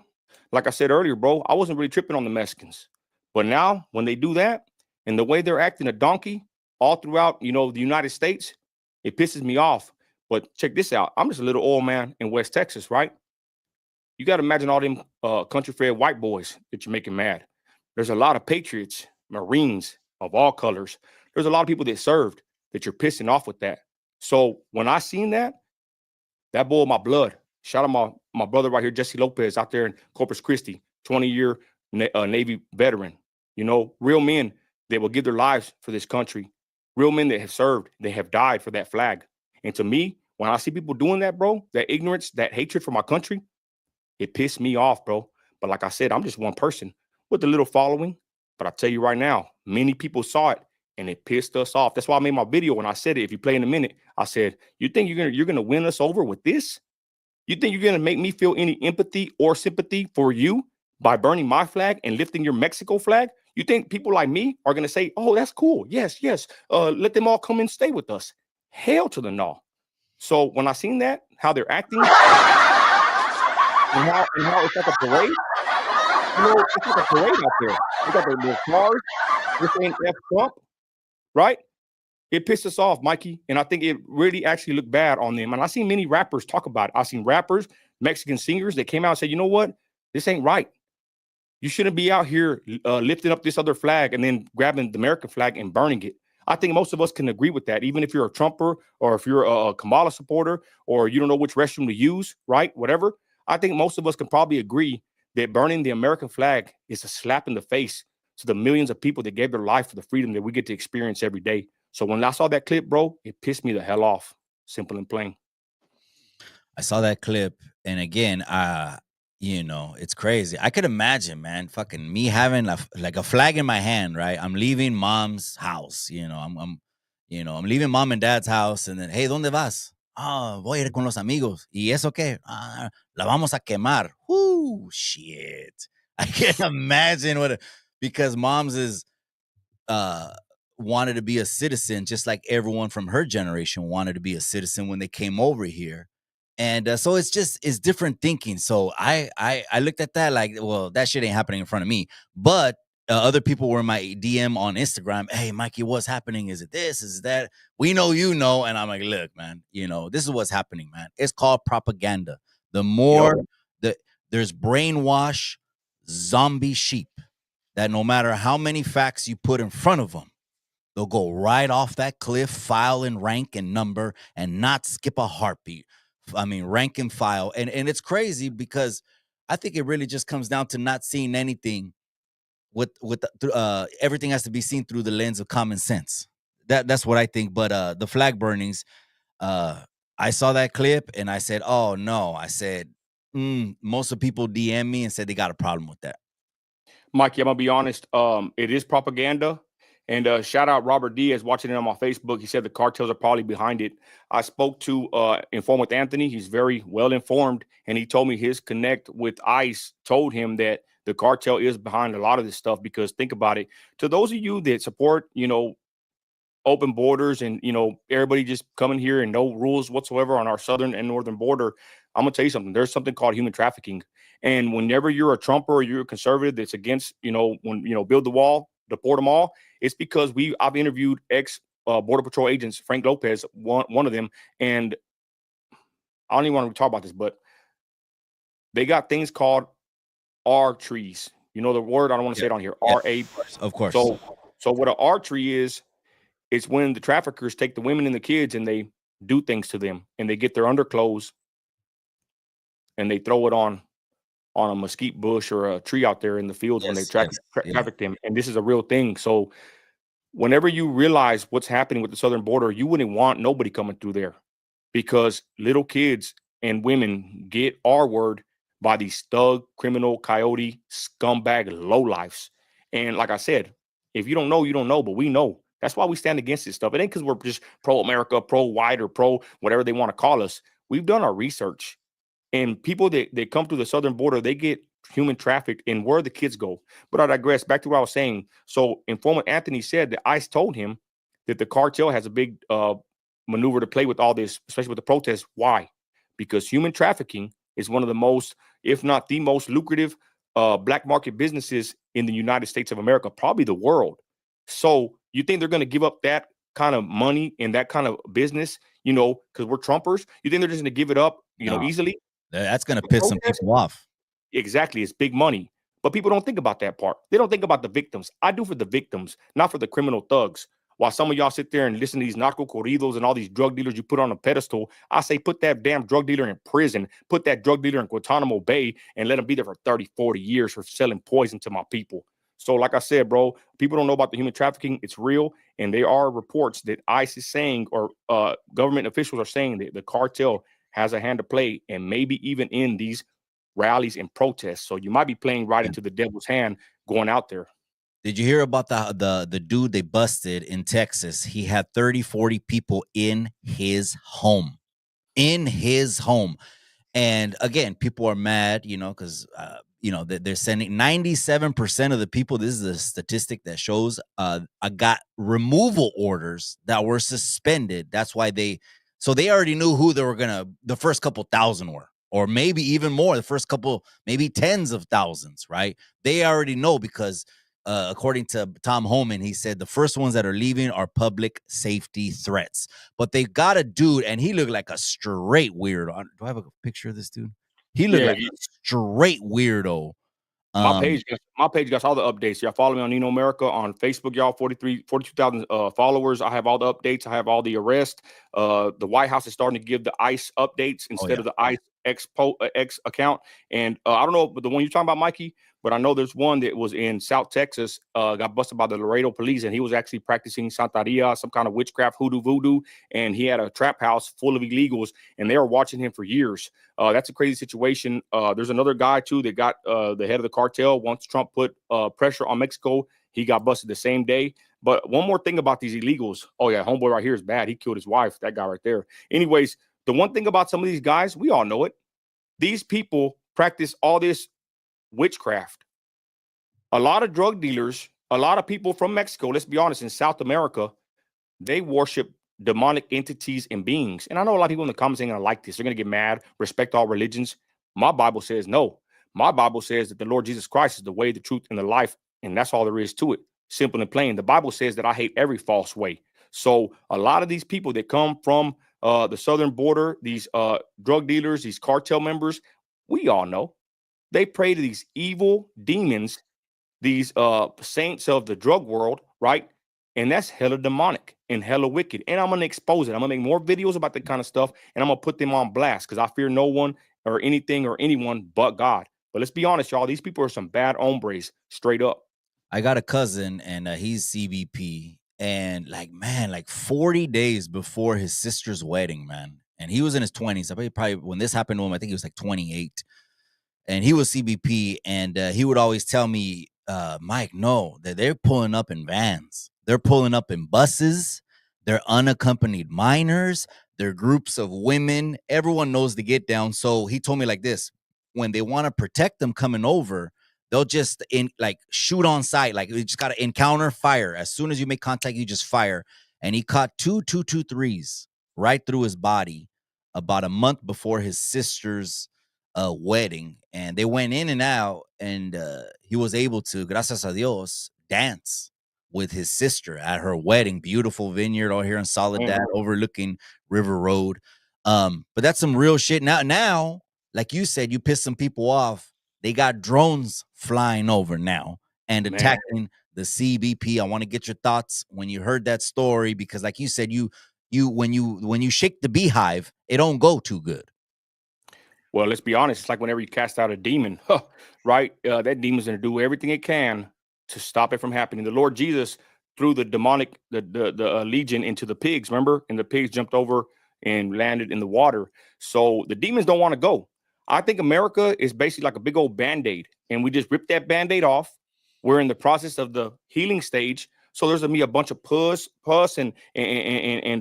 like I said earlier, bro, I wasn't really tripping on the Mexicans. But now when they do that and the way they're acting a donkey all throughout, the United States, it pisses me off. But check this out. I'm just a little old man in West Texas, right? You got to imagine all them country fed white boys that you're making mad. There's a lot of patriots, Marines of all colors. There's a lot of people that served that you're pissing off with that. So when I seen that boiled my blood. Shout out my brother right here, Jesse Lopez, out there in Corpus Christi, 20-year Navy veteran. Real men that will give their lives for this country. Real men that have served, they have died for that flag. And to me, when I see people doing that, bro, that ignorance, that hatred for my country, it pissed me off, bro. But like I said, I'm just one person with a little following. But I tell you right now, many people saw it and it pissed us off. That's why I made my video when I said it. If you play in a minute, I said, you think you're gonna win us over with this? You think you're gonna make me feel any empathy or sympathy for you by burning my flag and lifting your Mexico flag? You think people like me are gonna say, oh, that's cool. Yes. Let them all come and stay with us. Hell to the no. So when I seen that, how they're acting, and how it's like a parade, it's like a parade out there. They got their cars, this ain't F Trump, right? It pissed us off, Mikey. And I think it really actually looked bad on them. And I seen many rappers talk about it. I seen rappers, Mexican singers that came out and said, you know what? This ain't right. You shouldn't be out here lifting up this other flag and then grabbing the American flag and burning it. I think most of us can agree with that, even if you're a Trumper or if you're a Kamala supporter or you don't know which restroom to use, right? Whatever. I think most of us can probably agree that burning the American flag is a slap in the face to the millions of people that gave their life for the freedom that we get to experience every day. So when I saw that clip, bro, it pissed me the hell off. Simple and plain. I saw that clip, and again, it's crazy. I could imagine, man, fucking me having like a flag in my hand, right? I'm leaving mom's house, I'm leaving mom and dad's house, and then, hey, ¿dónde vas? Voy a ir con los amigos. ¿Y eso qué? La vamos a quemar. Whoo, shit. I can't imagine because mom's is wanted to be a citizen, just like everyone from her generation wanted to be a citizen when they came over here. And so it's different thinking. So I looked at that like, well, that shit ain't happening in front of me. But other people were in my DM on Instagram. Hey, Mikey, what's happening? Is it this? Is that? We know, And I'm like, look, man, this is what's happening, man. It's called propaganda. The more there's brainwash zombie sheep that no matter how many facts you put in front of them, they'll go right off that cliff, file and rank and number, and not skip a heartbeat. I mean, rank and file. And it's crazy because I think it really just comes down to not seeing anything with everything has to be seen through the lens of common sense. That's what I think. But the flag burnings, I saw that clip and I said, oh no, I said, Most of people DM me and said they got a problem with that. Mikey, I'm gonna be honest. It is propaganda. And shout out Robert Diaz watching it on my Facebook. He said the cartels are probably behind it. I spoke to Inform with Anthony. He's very well informed, and he told me his connect with ICE told him that the cartel is behind a lot of this stuff. Because think about it. To those of you that support, open borders and everybody just coming here and no rules whatsoever on our southern and northern border, I'm gonna tell you something. There's something called human trafficking, and whenever you're a Trumper or you're a conservative that's against build the wall, deport them all, it's because I've interviewed ex border patrol agents, Frank Lopez, one of them, and I don't even want to talk about this, but they got things called R trees. You know the word, I don't want to say it on here. Yeah. RA. Of course. So what an R tree is, it's when the traffickers take the women and the kids and they do things to them, and they get their underclothes and they throw it on a mesquite bush or a tree out there in the fields when they traffic them. And this is a real thing. So whenever you realize what's happening with the southern border, you wouldn't want nobody coming through there, because little kids and women get R-word by these thug, criminal, coyote, scumbag lowlifes. And like I said, if you don't know, you don't know, but we know. That's why we stand against this stuff. It ain't because we're just pro-America, pro-white, or pro whatever they want to call us. We've done our research. And people that come through the southern border, they get human trafficked, and where the kids go. But I digress. Back to what I was saying. So informant Anthony said that ICE told him that the cartel has a big maneuver to play with all this, especially with the protests. Why? Because human trafficking is one of the most, if not the most lucrative black market businesses in the United States of America, probably the world. So you think they're going to give up that kind of money and that kind of business, because we're Trumpers? You think they're just going to give it up, easily? That's going to piss some people off. Exactly. It's big money. But people don't think about that part. They don't think about the victims. I do for the victims, not for the criminal thugs. While some of y'all sit there and listen to these narco corridos and all these drug dealers you put on a pedestal, I say put that damn drug dealer in prison, put that drug dealer in Guantanamo Bay, and let him be there for 30, 40 years for selling poison to my people. So like I said, bro, people don't know about the human trafficking. It's real. And there are reports that ICE is saying, or government officials are saying, that the cartel has a hand to play, and maybe even in these rallies and protests. So you might be playing right into the devil's hand going out there. Did you hear about the dude they busted in Texas? He had 30, 40 people in his home. In his home. And again, people are mad, because they're sending 97% of the people. This is a statistic that shows got removal orders that were suspended. That's why they already knew who they were the first couple thousand were, or maybe even more, the first couple, maybe tens of thousands, right? They already know because according to Tom Homan, he said the first ones that are leaving are public safety threats. But they got a dude, and he looked like a straight weirdo. Do I have a picture of this dude? He looked like a straight weirdo. My page got all the updates. Y'all follow me on Nino America on Facebook, y'all. 42,000 followers. I have all the updates. I have all the arrests. The White House is starting to give the ICE updates instead of the ICE X account. And I don't know, but the one you're talking about, Mikey, but I know there's one that was in South Texas, got busted by the Laredo police, and he was actually practicing Santeria, some kind of witchcraft, hoodoo, voodoo, and he had a trap house full of illegals, and they were watching him for years. That's a crazy situation. There's another guy, too, that got the head of the cartel. Once Trump put pressure on Mexico, he got busted the same day. But one more thing about these illegals. Oh, yeah, homeboy right here is bad. He killed his wife, that guy right there. Anyways, the one thing about some of these guys, we all know it. These people practice all this witchcraft. A lot of drug dealers, a lot of people from Mexico, let's be honest, in South America, they worship demonic entities and beings. And I know a lot of people in the comments ain't going to like this. They're going to get mad, respect all religions. My Bible says no. My Bible says that the Lord Jesus Christ is the way, the truth, and the life. And that's all there is to it. Simple and plain. The Bible says that I hate every false way. So a lot of these people that come from the southern border, these drug dealers, these cartel members, we all know they pray to these evil demons, these saints of the drug world, right? And that's hella demonic and hella wicked. And I'm going to expose it. I'm going to make more videos about that kind of stuff, and I'm going to put them on blast because I fear no one or anything or anyone but God. But let's be honest, y'all. These people are some bad hombres, straight up. I got a cousin, and he's CBP. And like 40 days before his sister's wedding, man. and he was in his 20s. I probably when this happened to him, I think he was like 28, and he was CBP, and he would always tell me, Mike, no, they're pulling up in vans, they're pulling up in buses, they're unaccompanied minors, they're groups of women. Everyone knows the get down. So he told me like this: when they want to protect them coming over, they'll just shoot on sight. Like you just got to encounter fire. As soon as you make contact, you just fire. And he caught 2.223s right through his body about a month before his sister's wedding. And they went in and out, and he was able to, gracias a Dios, dance with his sister at her wedding. Beautiful vineyard out here in Soledad, overlooking River Road. But that's some real shit. Now, like you said, you pissed some people off. They got drones flying over now and attacking the CBP. I want to get your thoughts when you heard that story, because like you said, when you shake the beehive, it don't go too good. Well, let's be honest. It's like whenever you cast out a demon, right? That demon's going to do everything it can to stop it from happening. The Lord Jesus threw the demonic, the legion into the pigs, remember? And the pigs jumped over and landed in the water. So the demons don't want to go. I think America is basically like a big old Band-Aid, and we just rip that Band-Aid off. We're in the process of the healing stage. So there's gonna be a bunch of pus and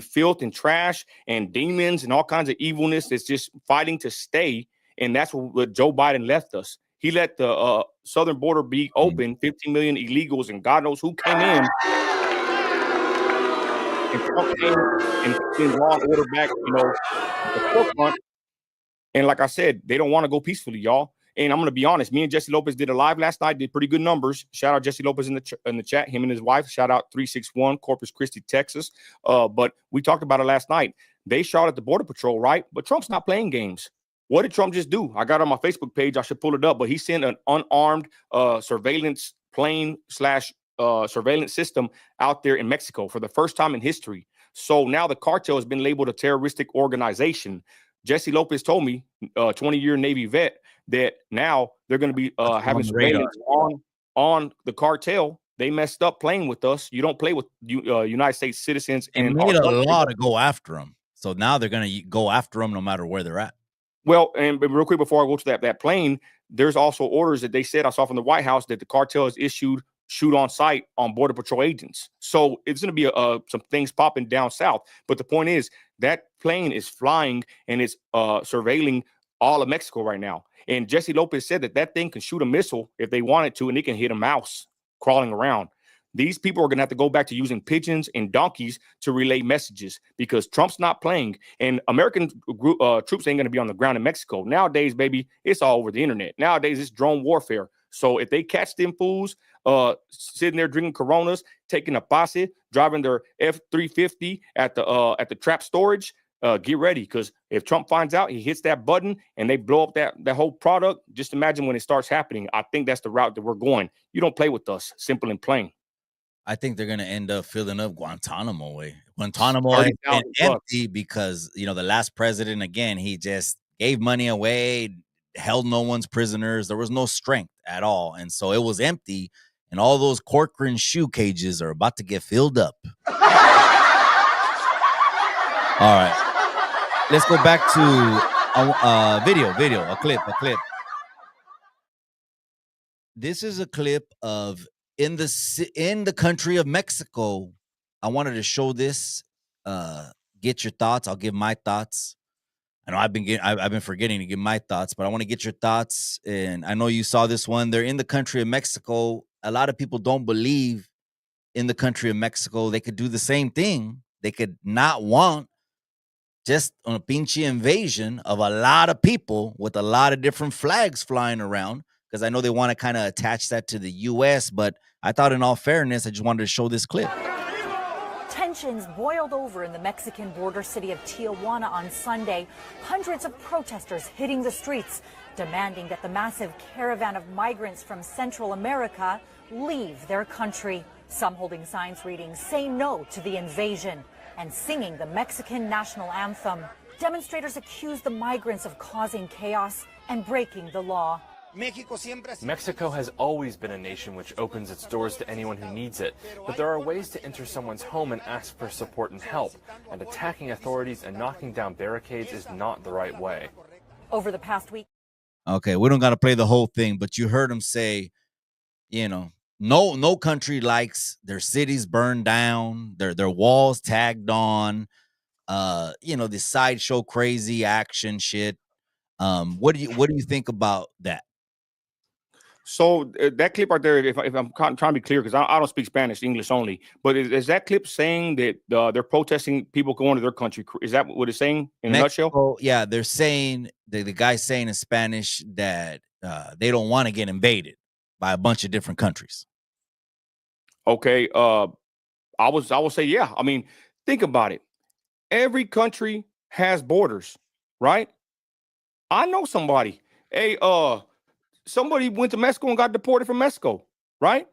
filth and trash and demons and all kinds of evilness that's just fighting to stay. And that's what Joe Biden left us. He let the southern border be open, 15 million illegals, and God knows who came in. And Trump came and put law and order back, at the forefront. And like I said, they don't want to go peacefully, y'all. And I'm going to be honest, me and Jesse Lopez did a live last night, did pretty good numbers. Shout out Jesse Lopez in the chat, him and his wife. Shout out 361 Corpus Christi, Texas. But we talked about it last night. They shot at the Border Patrol, right? But Trump's not playing games. What did Trump just do? I got it on my Facebook page. I should pull it up. But he sent an unarmed surveillance plane / surveillance system out there in Mexico for the first time in history. So now the cartel has been labeled a terroristic organization. Jesse Lopez told me, 20-year Navy vet, that now they're going to be having surveillance on the cartel. They messed up playing with us. You don't play with United States citizens. And made a law to go after them. So now they're going to go after them no matter where they're at. Well, and real quick before I go to that plane, there's also orders that they said, I saw from the White House, that the cartel has issued shoot on sight on Border Patrol agents. So it's going to be some things popping down south. But the point is, that plane is flying and it's surveilling all of Mexico right now. And Jesse Lopez said that thing can shoot a missile if they wanted to, and it can hit a mouse crawling around. These people are going to have to go back to using pigeons and donkeys to relay messages, because Trump's not playing, and American troops ain't going to be on the ground in Mexico. Nowadays, baby, it's all over the internet. Nowadays, it's drone warfare. So if they catch them fools sitting there drinking Coronas, taking a pase, driving their F-350 at the trap storage, get ready, because if Trump finds out, he hits that button and they blow up that whole product. Just imagine when it starts happening. I think that's the route that we're going. You don't play with us, simple and plain. I think they're going to end up filling up Guantanamo way. Guantanamo has been empty because, the last president, again, he just gave money away, held no one's prisoners. There was no strength at all. And so it was empty. And all those Corcoran shoe cages are about to get filled up. All right. Let's go back to video, a clip. This is a clip of in the country of Mexico. I wanted to show this. Get your thoughts. I'll give my thoughts. I know I've been forgetting to give my thoughts, but I want to get your thoughts. And I know you saw this one. They're in the country of Mexico. A lot of people don't believe in the country of Mexico. They could do the same thing. They could not want just a pinche invasion of a lot of people with a lot of different flags flying around, because I know they want to kind of attach that to the U.S., but I thought in all fairness, I just wanted to show this clip. Tensions boiled over in the Mexican border city of Tijuana on Sunday. Hundreds of protesters hitting the streets, demanding that the massive caravan of migrants from Central America leave their country. Some holding signs reading, "Say no to the invasion," and singing the Mexican national anthem. Demonstrators accused the migrants of causing chaos and breaking the law. Mexico has always been a nation which opens its doors to anyone who needs it, but there are ways to enter someone's home and ask for support and help, and attacking authorities and knocking down barricades is not the right way. Over the past week. Okay, we don't got to play the whole thing, but you heard him say, you know, no country likes their cities burned down, their walls tagged on, the sideshow crazy action shit. What do you think about that? So that clip right there, if I'm trying to be clear, because I don't speak Spanish, English only, but is that clip saying that they're protesting people going to their country? Is that what it's saying in a nutshell? Yeah, they're saying, the guy's saying in Spanish that they don't want to get invaded by a bunch of different countries. Okay, I would say, yeah. I mean, think about it. Every country has borders, right? I know somebody. Hey, somebody went to Mexico and got deported from Mexico, right?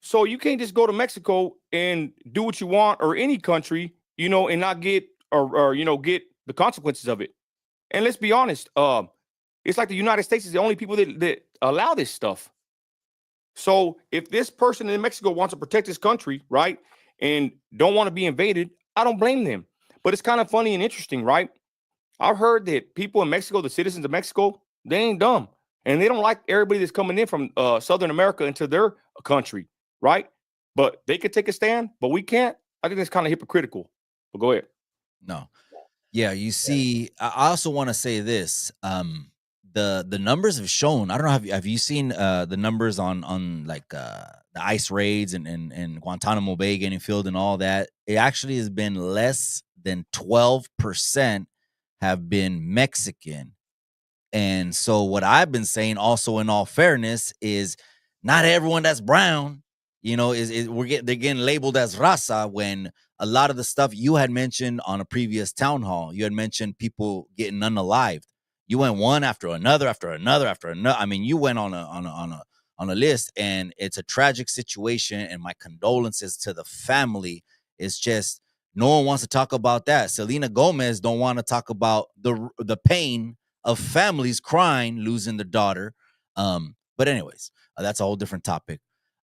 So you can't just go to Mexico and do what you want, or any country, and not get or get the consequences of it. And let's be honest, it's like the United States is the only people that allow this stuff. So if this person in Mexico wants to protect his country, right, and don't want to be invaded, I don't blame them. But it's kind of funny and interesting, right? I've heard that people in Mexico, the citizens of Mexico, they ain't dumb. And they don't like everybody that's coming in from Southern America into their country, right? But they could take a stand, but we can't. I think that's kind of hypocritical. But go ahead. No. Yeah, you see, I also want to say this. The numbers have shown, I don't know, have you seen the numbers on like the ICE raids and Guantanamo Bay getting filled and all that? It actually has been less than 12% have been Mexican. And so what I've been saying, also in all fairness, is not everyone that's brown, they're getting labeled as raza, when a lot of the stuff you had mentioned on a previous town hall, you had mentioned people getting unalived. You went one after another, after another, after another. I mean, you went on a list, and it's a tragic situation. And my condolences to the family. It's just no one wants to talk about that. Selena Gomez don't want to talk about the pain of families crying, losing their daughter. But anyways, that's a whole different topic.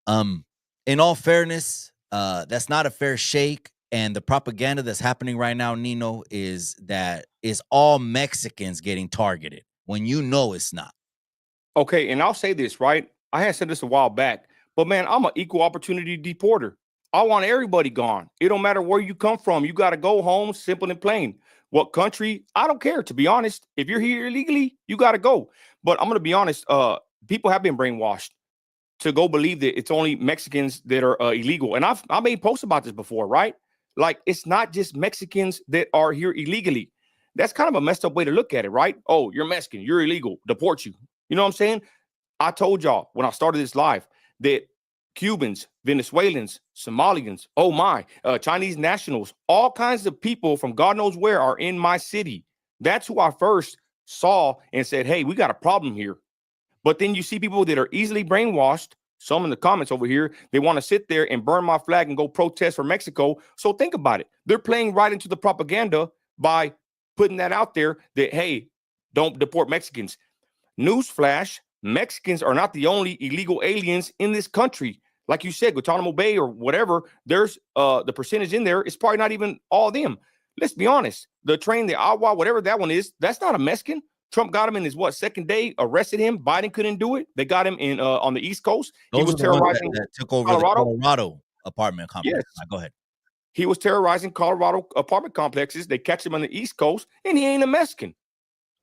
In all fairness, that's not a fair shake. And the propaganda that's happening right now, Nino, is that it's all Mexicans getting targeted when it's not. Okay, and I'll say this, right? I had said this a while back, but man, I'm an equal opportunity deporter. I want everybody gone. It don't matter where you come from. You got to go home, simple and plain. What country? I don't care, to be honest. If you're here illegally, you got to go. But I'm going to be honest. People have been brainwashed to go believe that it's only Mexicans that are illegal. And I made posts about this before, right? Like, it's not just Mexicans that are here illegally. That's kind of a messed up way to look at it, right? Oh, you're Mexican, you're illegal, deport you. You know what I'm saying? I told y'all when I started this live that Cubans, Venezuelans, Somalians, Chinese nationals, all kinds of people from God knows where are in my city. That's who I first saw and said, hey, we got a problem here. But then you see people that are easily brainwashed. Some in the comments over here, they want to sit there and burn my flag and go protest for Mexico. So think about it. They're playing right into the propaganda by putting that out there that, hey, don't deport Mexicans. Newsflash, Mexicans are not the only illegal aliens in this country. Like you said, Guantanamo Bay or whatever, there's the percentage in there is probably not even all of them. Let's be honest. The train, the Agua, whatever that one is, that's not a Mexican. Trump got him in his second day, arrested him. Biden couldn't do it. They got him in on the East Coast. Those he was are the ones terrorizing that took over the Colorado apartment complex. Yes. Go ahead. He was terrorizing Colorado apartment complexes. They catch him on the East Coast, and he ain't a Mexican.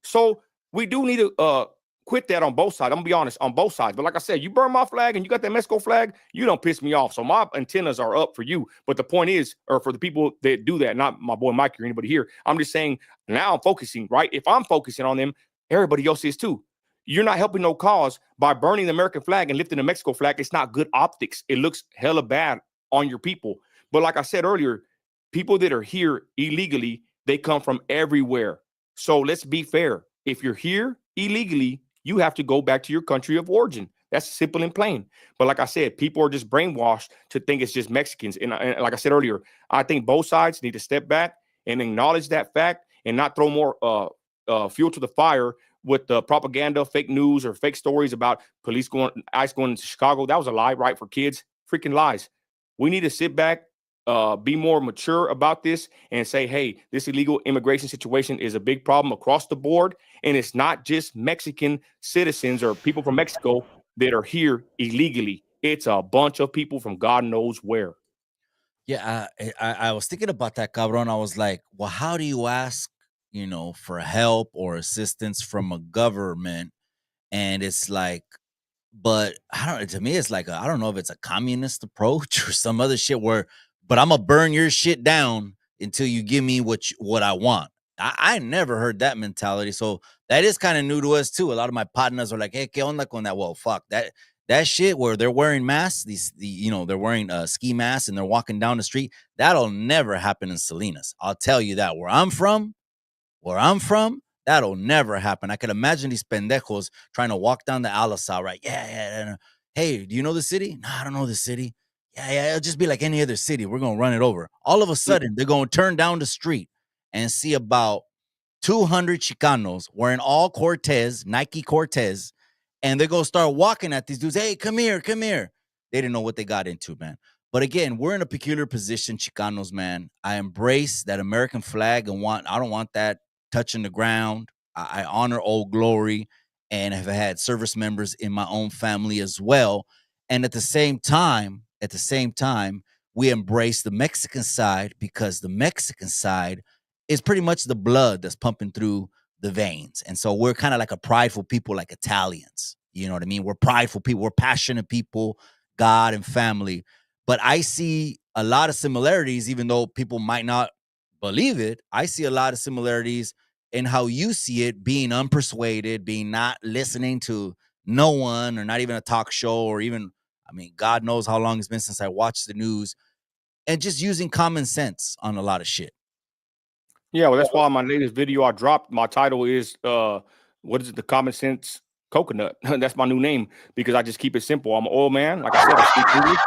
So we do need to quit that on both sides. I'm gonna be honest, on both sides. But like I said, you burn my flag and you got that Mexico flag, you don't piss me off. So my antennas are up for you. But the point is, or for the people that do that, not my boy Mike or anybody here, I'm just saying now I'm focusing, right? If I'm focusing on them, everybody else is too. You're not helping no cause by burning the American flag and lifting the Mexico flag. It's not good optics. It looks hella bad on your people. But like I said earlier, people that are here illegally, they come from everywhere. So let's be fair. If you're here illegally, you have to go back to your country of origin. That's simple and plain. But like I said, people are just brainwashed to think it's just Mexicans. And like I said earlier, I think both sides need to step back and acknowledge that fact and not throw more fuel to the fire with the propaganda, fake news, or fake stories about ICE going into Chicago. That was a lie, right? For kids, freaking lies. We need to sit back, be more mature about this, and say, hey, this illegal immigration situation is a big problem across the board, and it's not just Mexican citizens or people from Mexico that are here illegally. It's a bunch of people from God knows where. Yeah, I was thinking about that, cabron. I was like, well, how do you ask, for help or assistance from a government? And it's like, but I don't. To me, it's like I don't know if it's a communist approach or some other shit where, but I'm gonna burn your shit down until you give me what I want. I never heard that mentality, so that is kind of new to us too. A lot of my partners are like, "Hey, qué onda con that?" Well, fuck that shit where they're wearing masks. They're wearing ski masks and they're walking down the street. That'll never happen in Salinas. I'll tell you that. Where I'm from, that'll never happen. I could imagine these pendejos trying to walk down the Alisal, right? Yeah. Hey, do you know the city? No, I don't know the city. Yeah. It'll just be like any other city. We're going to run it over. All of a sudden, they're going to turn down the street and see about 200 Chicanos wearing all Cortez, Nike Cortez, and they're going to start walking at these dudes. Hey, come here. They didn't know what they got into, man. But again, we're in a peculiar position, Chicanos, man. I embrace that American flag and I don't want that touching the ground. I honor Old Glory and have had service members in my own family as well. And at the same time, we embrace the Mexican side because the Mexican side is pretty much the blood that's pumping through the veins. And so we're kind of like a prideful people, like Italians. You know what I mean? We're prideful people. We're passionate people, God and family. But I see a lot of similarities, even though people might not believe it. I see a lot of similarities in how you see it, being unpersuaded, being not listening to no one or not even a talk show or even, God knows how long it's been since I watched the news, and just using common sense on a lot of shit. Yeah, well, that's why my latest video I dropped, my title is what is it? The Common Sense Coconut. That's my new name because I just keep it simple. I'm an oil man. Like I said, I speak English.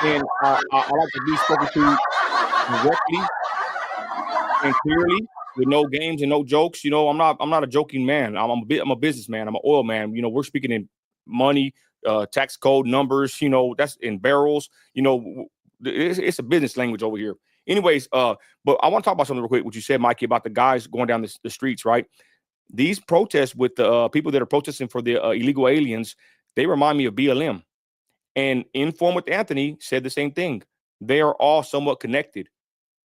And I like to be spoken to directly and clearly with no games and no jokes. I'm not a joking man. I'm a businessman. I'm an oil man. We're speaking in money, tax code numbers, that's in barrels. It's a business language over here. Anyways, but I want to talk about something real quick, what you said, Mikey, about the guys going down the streets, right? These protests with the people that are protesting for the illegal aliens, they remind me of BLM. And Inform with Anthony said the same thing. They are all somewhat connected.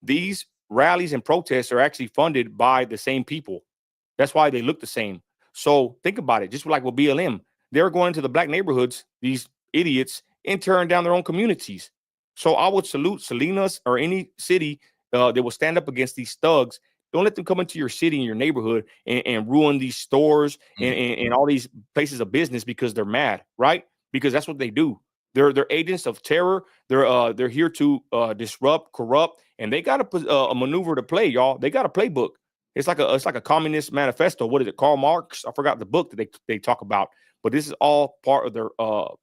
These rallies and protests are actually funded by the same people. That's why they look the same. So think about it. Just like with BLM, they're going to the black neighborhoods, these idiots, and tearing down their own communities. So I would salute Salinas or any city that will stand up against these thugs. Don't let them come into your city and your neighborhood and ruin these stores and all these places of business because they're mad, right? Because that's what they do. They're agents of terror. They're here to disrupt, corrupt, and they got a maneuver to play, y'all. They got a playbook. It's like a communist manifesto. What is it? Karl Marx? I forgot the book that they talk about. But this is all part of their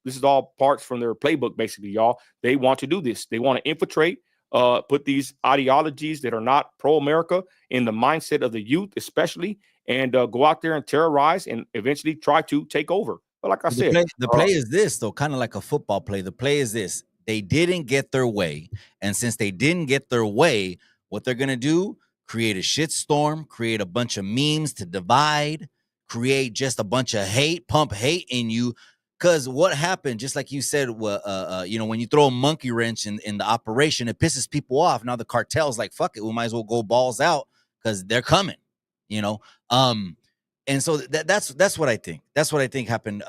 this is all parts from their playbook, basically, y'all. They want to do this. They want to infiltrate, put these ideologies that are not pro-America in the mindset of the youth, especially, and go out there and terrorize and eventually try to take over. But like I said, the play is this, though, kind of like a football play. The play is this. They didn't get their way. And since they didn't get their way, what they're going to do, create a shitstorm, create a bunch of memes to divide, create just a bunch of hate, pump hate in you. Because what happened, just like you said, when you throw a monkey wrench in the operation, it pisses people off. Now the cartel's like, fuck it, we might as well go balls out because they're coming, and so that's what I think. That's what I think happened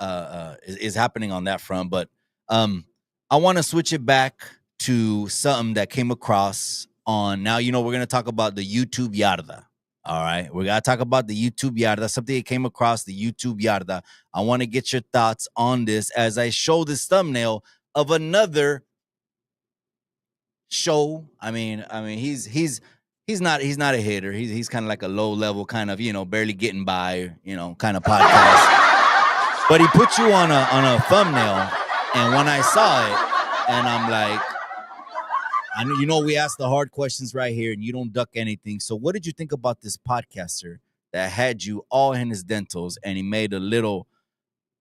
is happening on that front. But I want to switch it back to something that came across on now. We're going to talk about the YouTube yarda. All right, we got to talk about the YouTube yarda. Something that came across the YouTube yarda. I want to get your thoughts on this as I show this thumbnail of another show. I mean, he's not a hitter. He's kind of like a low level kind of, barely getting by, kind of podcast. But he put you on a thumbnail, and when I saw it, and I'm like, I know, we ask the hard questions right here, and you don't duck anything. So what did you think about this podcaster that had you all in his dentals, and he made a little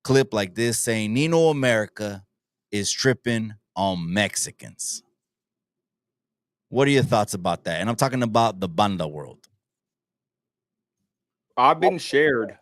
clip like this saying Nino America is tripping on Mexicans. What are your thoughts about that? And I'm talking about the banda world. I've been shared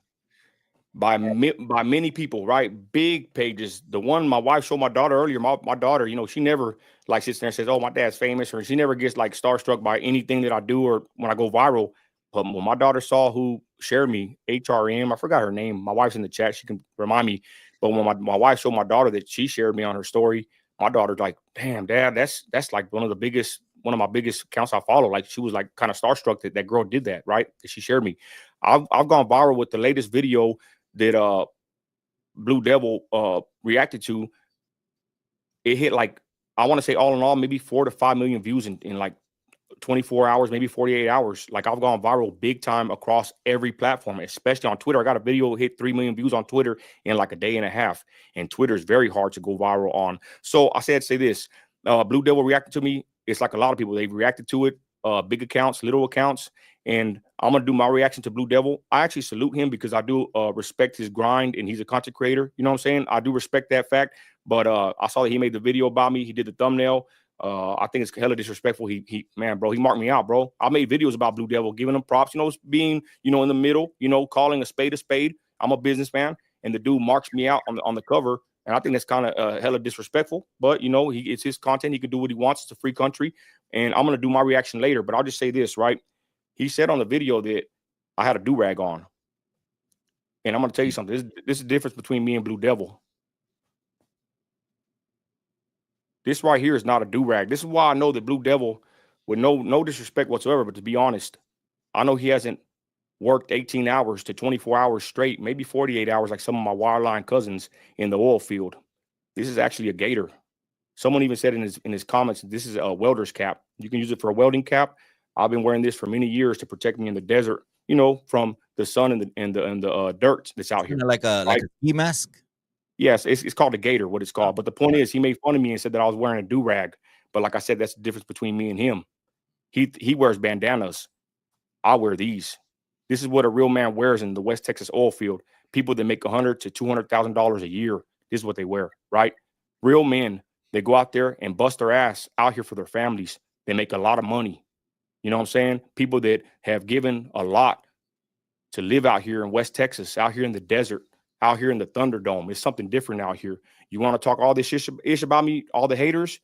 by many people, right? Big pages. The one my wife showed my daughter earlier. My daughter, she never like sits there and says, "Oh, my dad's famous," or she never gets like starstruck by anything that I do or when I go viral. But when my daughter saw who shared me, HRM, I forgot her name. My wife's in the chat; she can remind me. But when my wife showed my daughter that she shared me on her story, my daughter's like, "Damn, Dad, that's like one of my biggest accounts I follow." Like she was like kind of starstruck that girl did that, right? That she shared me. I've gone viral with the latest video that Blue Devil reacted to. It hit like, I want to say all in all, maybe 4 to 5 million views in like 24 hours, maybe 48 hours. Like I've gone viral big time across every platform, especially on Twitter. I got a video hit 3 million views on Twitter in like a day and a half. And Twitter is very hard to go viral on. So I say this, Blue Devil reacted to me. It's like a lot of people, they've reacted to it, big accounts, little accounts. And I'm going to do my reaction to Blue Devil. I actually salute him because I do respect his grind, and he's a content creator. You know what I'm saying? I do respect that fact. But I saw that he made the video about me. He did the thumbnail. I think it's hella disrespectful. Man, bro, he marked me out, bro. I made videos about Blue Devil, giving him props, being, in the middle, calling a spade a spade. I'm a businessman, and the dude marks me out on the cover. And I think that's kind of hella disrespectful. But, it's his content. He can do what he wants. It's a free country. And I'm going to do my reaction later. But I'll just say this, right? He said on the video that I had a do-rag on. And I'm going to tell you something. This is the difference between me and Blue Devil. This right here is not a do-rag. This is why I know that Blue Devil, with no disrespect whatsoever, but to be honest, I know he hasn't worked 18 hours to 24 hours straight, maybe 48 hours like some of my wireline cousins in the oil field. This is actually a gator. Someone even said in his comments, this is a welder's cap. You can use it for a welding cap. I've been wearing this for many years to protect me in the desert, from the sun and the dirt that's out here. Like a ski mask. Yes, it's called a gator, what it's called. But the point is, he made fun of me and said that I was wearing a do-rag. But like I said, that's the difference between me and him. He wears bandanas. I wear these. This is what a real man wears in the West Texas oil field. People that make $100,000 to $200,000 a year, this is what they wear, right? Real men, they go out there and bust their ass out here for their families. They make a lot of money. You know what I'm saying? People that have given a lot to live out here in West Texas, out here in the desert, out here in the Thunderdome. It's something different out here. You want to talk all this ish about me, all the haters?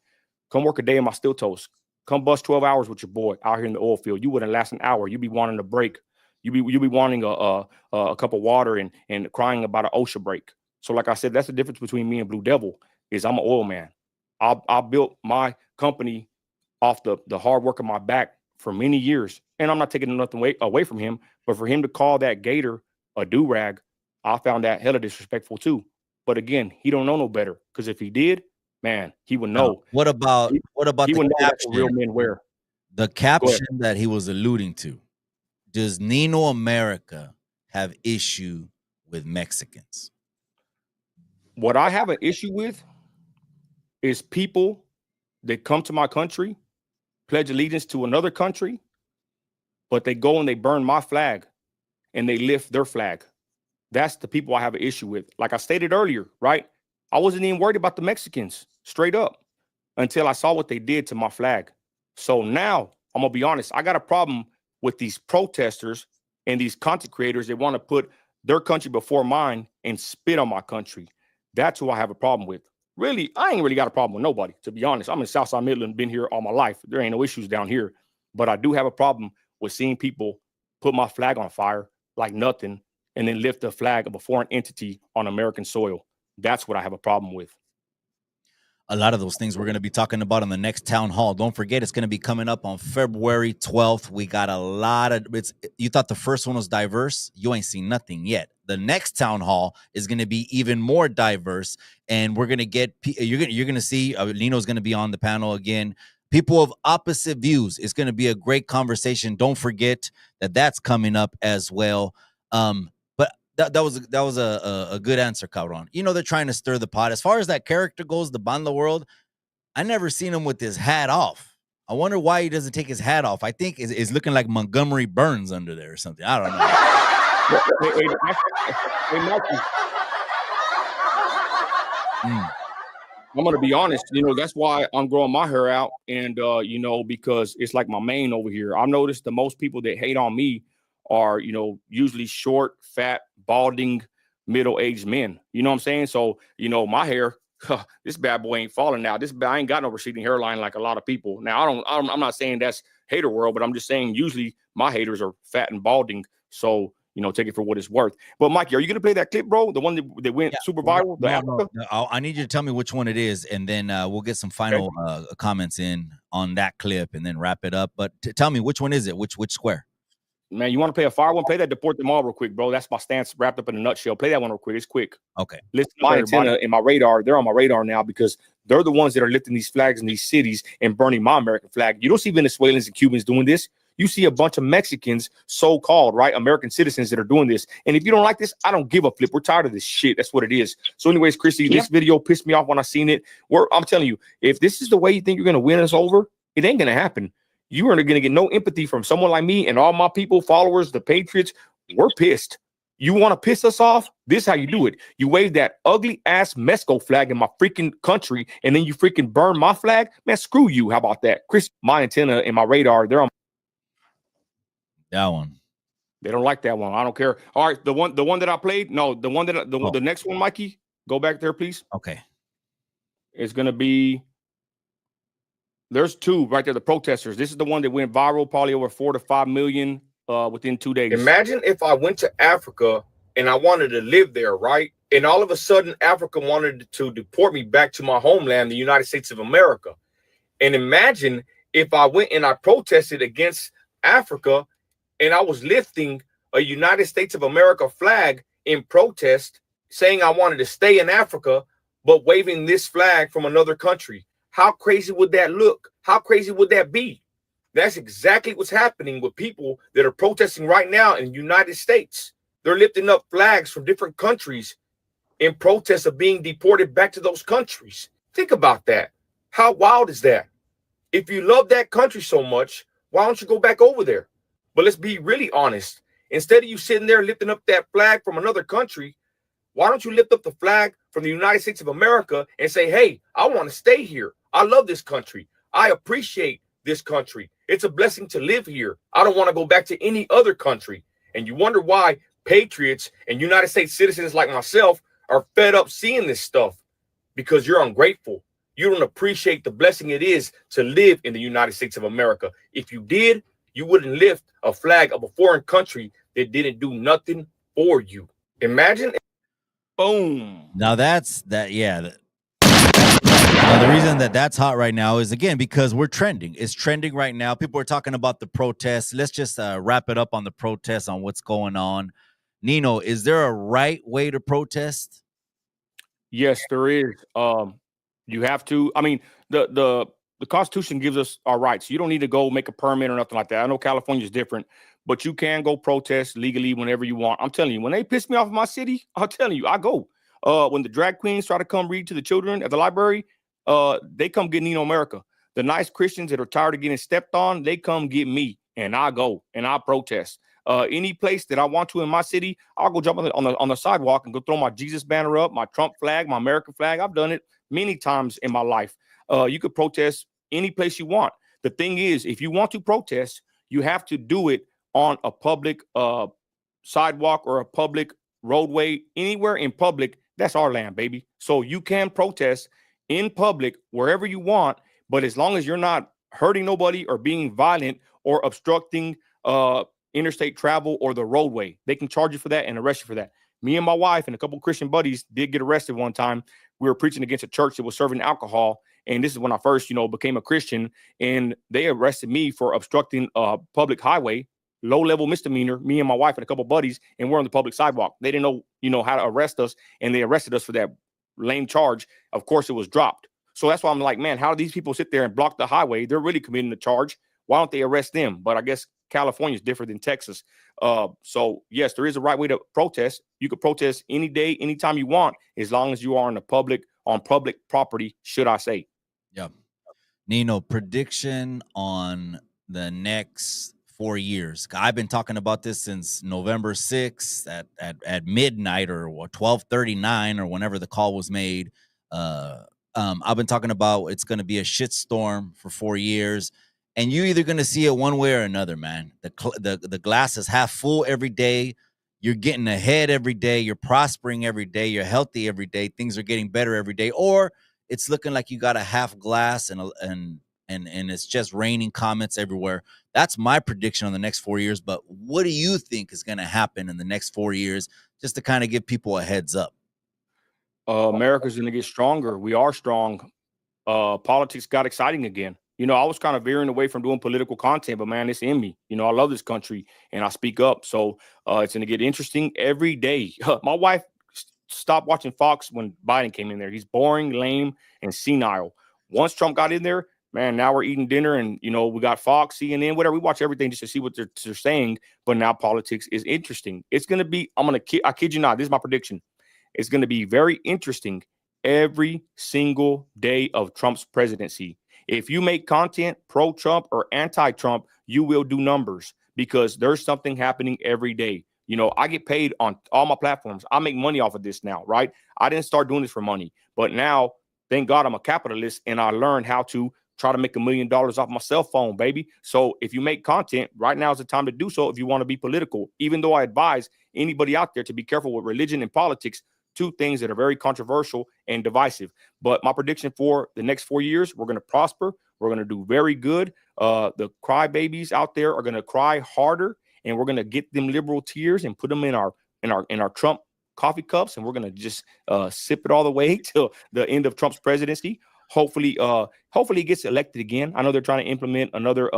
Come work a day in my steel toes. Come bust 12 hours with your boy out here in the oil field. You wouldn't last an hour. You'd be wanting a break. You be wanting a cup of water and crying about an OSHA break. So like I said, that's the difference between me and Blue Devil is I'm an oil man. I built my company off the hard work of my back for many years. And I'm not taking nothing away from him. But for him to call that gator a do-rag, I found that hella disrespectful too. But again, he don't know no better. Because if he did, man, he would know. What about he the would know that's caption? what real men wear. The caption that he was alluding to. Does Nino America have issue with Mexicans? What I have an issue with is people that come to my country, pledge allegiance to another country, but they go and they burn my flag and they lift their flag. That's the people I have an issue with. Like I stated earlier, right? I wasn't even worried about the Mexicans, straight up, until I saw what they did to my flag. So now, I'm going to be honest, I got a problem with these protesters and these content creators that want to put their country before mine and spit on my country. That's who I have a problem with. Really, I ain't really got a problem with nobody, to be honest. I'm in Southside Midland, been here all my life. There ain't no issues down here. But I do have a problem with seeing people put my flag on fire like nothing and then lift the flag of a foreign entity on American soil. That's what I have a problem with. A lot of those things we're going to be talking about on the next town hall. Don't forget, it's going to be coming up on February 12th. We got a lot of you thought the first one was diverse? You ain't seen nothing yet. The next town hall is going to be even more diverse, and we're going to get you're going to see Nino's going to be on the panel again. People of opposite views. It's going to be a great conversation. Don't forget that that's coming up as well. That was a good answer, Cabron. They're trying to stir the pot. As far as that character goes, the Banda world, I never seen him with his hat off. I wonder why he doesn't take his hat off. I think it's looking like Montgomery Burns under there or something. I don't know. Hey, Mikey, Mm. I'm gonna be honest. That's why I'm growing my hair out, and because it's like my mane over here. I've noticed the most people that hate on me are usually short, fat, balding, middle-aged men. You know what I'm saying? So my hair, this bad boy ain't falling now. I ain't got no receding hairline like a lot of people. Now I'm not saying that's hater world, but I'm just saying usually my haters are fat and balding. So take it for what it's worth. But Mikey, are you gonna play that clip, bro? The one that went super viral, the Africa? No. I need you to tell me which one it is, and then we'll get some final comments in on that clip, and then wrap it up. But tell me, which one is it? Which square? Man, you want to play a fire one? Play that Deport Them All real quick, bro. That's my stance wrapped up in a nutshell. Play that one real quick. It's quick. Okay. Listen, my antenna and my radar, they're on my radar now because they're the ones that are lifting these flags in these cities and burning my American flag. You don't see Venezuelans and Cubans doing this. You see a bunch of Mexicans, so-called, right, American citizens that are doing this. And if you don't like this, I don't give a flip. We're tired of this shit. That's what it is. So anyways, Chrissy, this video pissed me off when I seen it. I'm telling you, if this is the way you think you're going to win us over, it ain't going to happen. You are going to get no empathy from someone like me and all my people, followers, the Patriots. We're pissed. You want to piss us off? This is how you do it. You wave that ugly ass Mesco flag in my freaking country, and then you freaking burn my flag. Man, screw you. How about that? Chris, my antenna and my radar, they're on that one. They don't like that one. I don't care. All right, the one that I played. No, the one that the next one, Mikey. Go back there, please. Okay. It's gonna be. There's two right there. The protesters. This is the one that went viral, probably over 4 to 5 million within 2 days. Imagine if I went to Africa and I wanted to live there, right? And all of a sudden, Africa wanted to deport me back to my homeland, the United States of America. And imagine if I went and I protested against Africa, and I was lifting a United States of America flag in protest, saying I wanted to stay in Africa, but waving this flag from another country. How crazy would that look? How crazy would that be? That's exactly what's happening with people that are protesting right now in the United States. They're lifting up flags from different countries in protest of being deported back to those countries. Think about that. How wild is that? If you love that country so much, why don't you go back over there? But let's be really honest. Instead of you sitting there lifting up that flag from another country, why don't you lift up the flag from the United States of America and say, hey, I want to stay here. I love this country. I appreciate this country. It's a blessing to live here. I don't want to go back to any other country. And you wonder why patriots and United States citizens like myself are fed up seeing this stuff, because you're ungrateful. You don't appreciate the blessing it is to live in the United States of America. If you did, you wouldn't lift a flag of a foreign country that didn't do nothing for you. Imagine. Boom. Now that's that. Yeah. Now, the reason that's hot right now is, again, because we're trending. It's trending right now. People are talking about the protests. Let's just wrap it up on the protests, on what's going on. Nino, is there a right way to protest? Yes, there is. You have to. I mean, the Constitution gives us our rights. You don't need to go make a permit or nothing like that. I know California is different, but you can go protest legally whenever you want. I'm telling you, when they piss me off in my city, I'm telling you, I go. When the drag queens try to come read to the children at the library, they come get Nino America. The nice Christians that are tired of getting stepped on, they come get me, and I go and I protest. Any place that I want to in my city, I'll go jump on the sidewalk and go throw my Jesus banner up, my Trump flag, my American flag. I've done it many times in my life. You could protest any place you want. The thing is, if you want to protest, you have to do it on a public sidewalk or a public roadway. Anywhere in public, that's our land, baby. So you can protest in public wherever you want, but as long as you're not hurting nobody or being violent or obstructing interstate travel or the roadway, they can charge you for that and arrest you for that. Me and my wife and a couple of Christian buddies did get arrested one time. We were preaching against a church that was serving alcohol, and this is when I first, became a Christian, and they arrested me for obstructing a public highway, low-level misdemeanor, me and my wife and a couple of buddies, and we're on the public sidewalk. They didn't know, how to arrest us, and they arrested us for that lame charge. Of course, it was dropped. So that's why I'm like, man, how do these people sit there and block the highway? They're really committing the charge. Why don't they arrest them? But I guess California is different than Texas. So yes, there is a right way to protest. You could protest any day, anytime you want, as long as you are on public property, should I say. Yeah. Nino, prediction on the next 4 years. I've been talking about this since November 6th at midnight or 12:39 or whenever the call was made. I've been talking about it's going to be a shitstorm for 4 years, and you're either going to see it one way or another, man. The glass is half full every day. You're getting ahead every day. You're prospering every day. You're healthy every day. Things are getting better every day. Or it's looking like you got a half glass and it's just raining comments everywhere. That's my prediction on the next 4 years. But what do you think is going to happen in the next 4 years? Just to kind of give people a heads up. America's going to get stronger. We are strong. Politics got exciting again. I was kind of veering away from doing political content, but man, it's in me. I love this country and I speak up. So it's going to get interesting every day. My wife stopped watching Fox when Biden came in there. He's boring, lame, and senile. Once Trump got in there, man, now we're eating dinner and, we got Fox, CNN, whatever. We watch everything just to see what they're saying. But now politics is interesting. It's going to be, I kid you not, this is my prediction. It's going to be very interesting every single day of Trump's presidency. If you make content pro-Trump or anti-Trump, you will do numbers because there's something happening every day. I get paid on all my platforms. I make money off of this now, right? I didn't start doing this for money, but now, thank God I'm a capitalist and I learned how to try to make $1 million off my cell phone, baby. So if you make content, right now is the time to do so if you want to be political, even though I advise anybody out there to be careful with religion and politics, two things that are very controversial and divisive. But my prediction for the next 4 years, we're going to prosper. We're going to do very good. The crybabies out there are going to cry harder, and we're going to get them liberal tears and put them in our Trump coffee cups, and we're going to just sip it all the way till the end of Trump's presidency. Hopefully he gets elected again. I know they're trying to implement another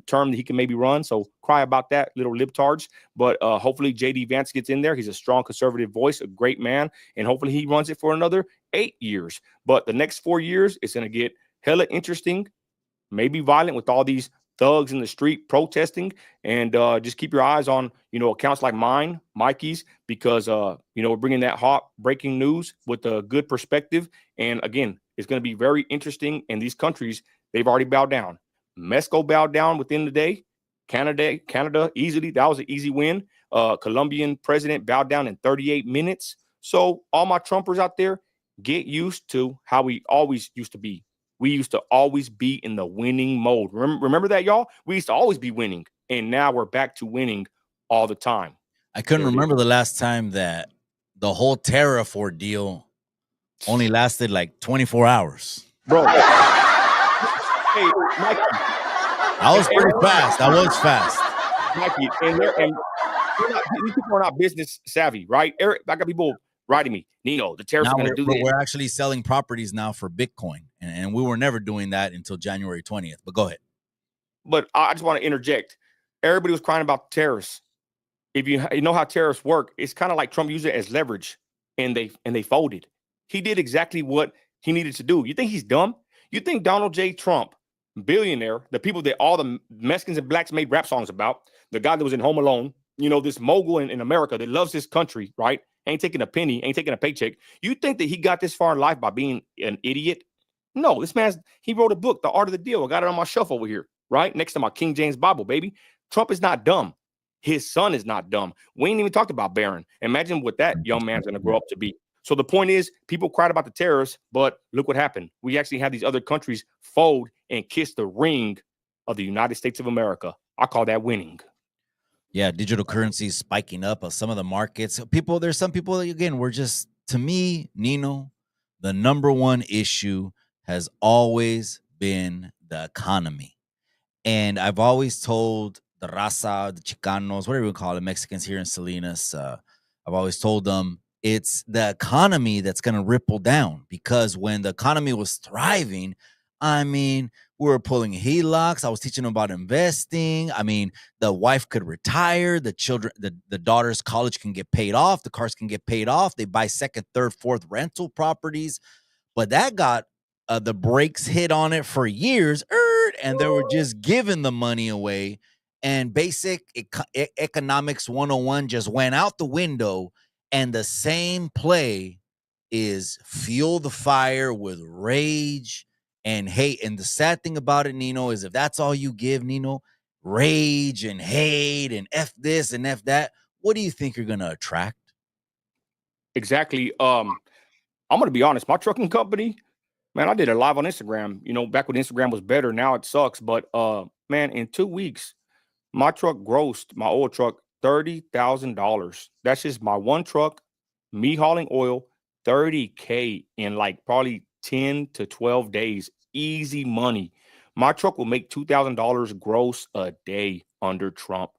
term that he can maybe run. So cry about that, little libtards. But hopefully J.D. Vance gets in there. He's a strong conservative voice, a great man. And hopefully he runs it for another 8 years. But the next 4 years, it's going to get hella interesting, maybe violent with all these thugs in the street protesting. And just keep your eyes on, accounts like mine, Mikey's, because, we're bringing that hot breaking news with a good perspective. And again, it's going to be very interesting. In these countries, they've already bowed down. Mexico bowed down within the day. Canada, easily. That was an easy win. Colombian president bowed down in 38 minutes. So all my Trumpers out there, get used to how we always used to be. We used to always be in the winning mode. Remember that, y'all? We used to always be winning. And now we're back to winning all the time. I couldn't remember the last time that the whole tariff ordeal only lasted like 24 hours. Bro. Hey, Mikey. I was pretty fast. I was fast. Mikey, and these people are not business savvy, right? Eric, I got people writing me, Nino, the tariffs are going to do this. We're actually selling properties now for Bitcoin, and we were never doing that until January 20th. But go ahead. But I just want to interject. Everybody was crying about tariffs. If you know how tariffs work, it's kind of like Trump used it as leverage, and they folded. He did exactly what he needed to do. You think he's dumb? You think Donald J. Trump, billionaire, the people that all the Mexicans and blacks made rap songs about, the guy that was in Home Alone, this mogul in America that loves this country, right? Ain't taking a penny, ain't taking a paycheck. You think that he got this far in life by being an idiot? No, he wrote a book, The Art of the Deal. I got it on my shelf over here, right? Next to my King James Bible, baby. Trump is not dumb. His son is not dumb. We ain't even talked about Barron. Imagine what that young man's going to grow up to be. So the point is, people cried about the tariffs, but look what happened. We actually had these other countries fold and kiss the ring of the United States of America. I call that winning. Yeah, digital currency is spiking up. Some of the markets. There's some people that, again, we're just, to me, Nino, the number one issue has always been the economy. And I've always told the raza, the Chicanos, whatever we call it, Mexicans here in Salinas, I've always told them, it's the economy that's going to ripple down, because when the economy was thriving, we were pulling HELOCs. I was teaching them about investing. The wife could retire. The children, the daughter's college can get paid off. The cars can get paid off. They buy second, third, fourth rental properties. But that got the brakes hit on it for years. And they were just giving the money away. And basic economics 101 just went out the window. And the same play is fuel the fire with rage and hate. And the sad thing about it, Nino, is if that's all you give, Nino, rage and hate and F this and F that, what do you think you're going to attract? Exactly. I'm going to be honest. My trucking company, man, I did it live on Instagram. You know, back when Instagram was better. Now it sucks. But man, in 2 weeks, my truck grossed, my oil truck, $30,000. That's just my one truck, me hauling oil, 30K in like probably 10 to 12 days. Easy money. My truck will make $2,000 gross a day under Trump.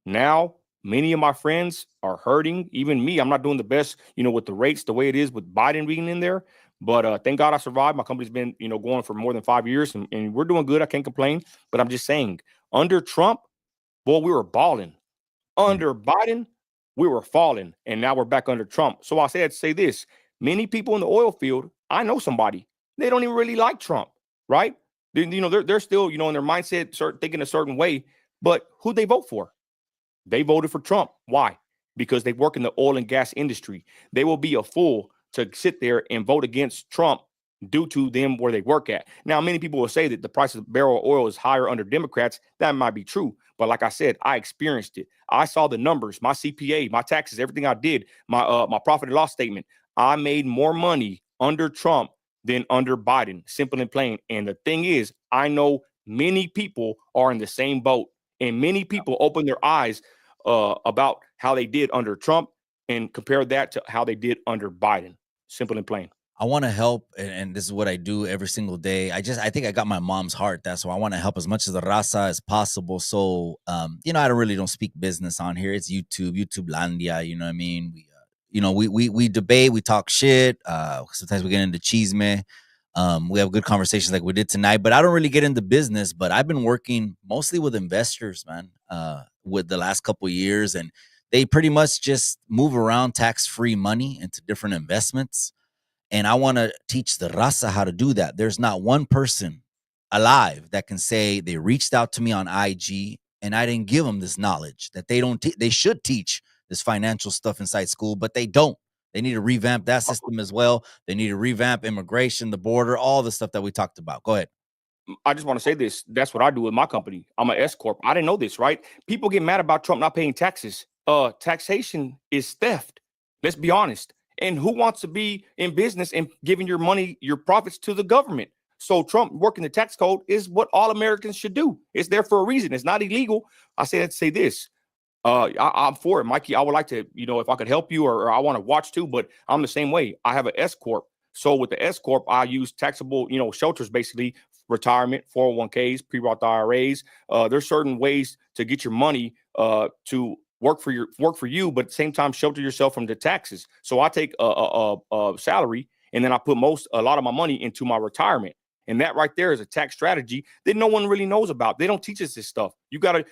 Now, many of my friends are hurting. Even me, I'm not doing the best, you know, with the rates the way it is with Biden being in there. But thank God I survived. My company's been, you know, going for more than 5 years, and we're doing good. I can't complain. But I'm just saying, under Trump, boy, we were balling. Under Biden, we were falling, and now we're back under Trump. So I said, say this: many people in the oil field, I know somebody, they don't even really like Trump, right? You know, they're still, you know, in their mindset, thinking a certain way. But who they vote for? They voted for Trump. Why? Because they work in the oil and gas industry. They will be a fool to sit there and vote against Trump due to them where they work at. Now, many people will say that the price of a barrel of oil is higher under Democrats. That might be true. But like I said, I experienced it. I saw the numbers, my CPA, my taxes, everything I did, my profit and loss statement. I made more money under Trump than under Biden, simple and plain. And the thing is, I know many people are in the same boat, and many people open their eyes about how they did under Trump and compare that to how they did under Biden. Simple and plain. I want to help, and this is what I do every single day. I think I got my mom's heart. That's why I want to help as much of the raza as possible. So, you know, I don't speak business on here. It's YouTube Landia. You know what I mean? We debate, we talk shit. Sometimes we get into chisme. We have good conversations like we did tonight. But I don't really get into business. But I've been working mostly with investors, man, with the last couple of years, and they pretty much just move around tax-free money into different investments. And I want to teach the raza how to do that. There's not one person alive that can say they reached out to me on IG and I didn't give them this knowledge that they should teach this financial stuff inside school, but they don't. They need to revamp that system as well. They need to revamp immigration, the border, all the stuff that we talked about. Go ahead. I just want to say this. That's what I do with my company. I'm an S corp. I didn't know this, right? People get mad about Trump not paying taxes. Taxation is theft. Let's be honest. And who wants to be in business and giving your money, your profits to the government? So Trump working the tax code is what all Americans should do. It's there for a reason. It's not illegal. I said to say this. I'm for it, Mikey. I would like to, you know, if I could help you, or I want to watch too, but I'm the same way. I have an S corp. So with the S corp, I use taxable, you know, shelters, basically retirement, 401ks, pre-Roth IRAs. There's certain ways to get your money to work for you, but at the same time shelter yourself from the taxes. So I take a salary, and then I put a lot of my money into my retirement. And that right there is a tax strategy that no one really knows about. They don't teach us this stuff.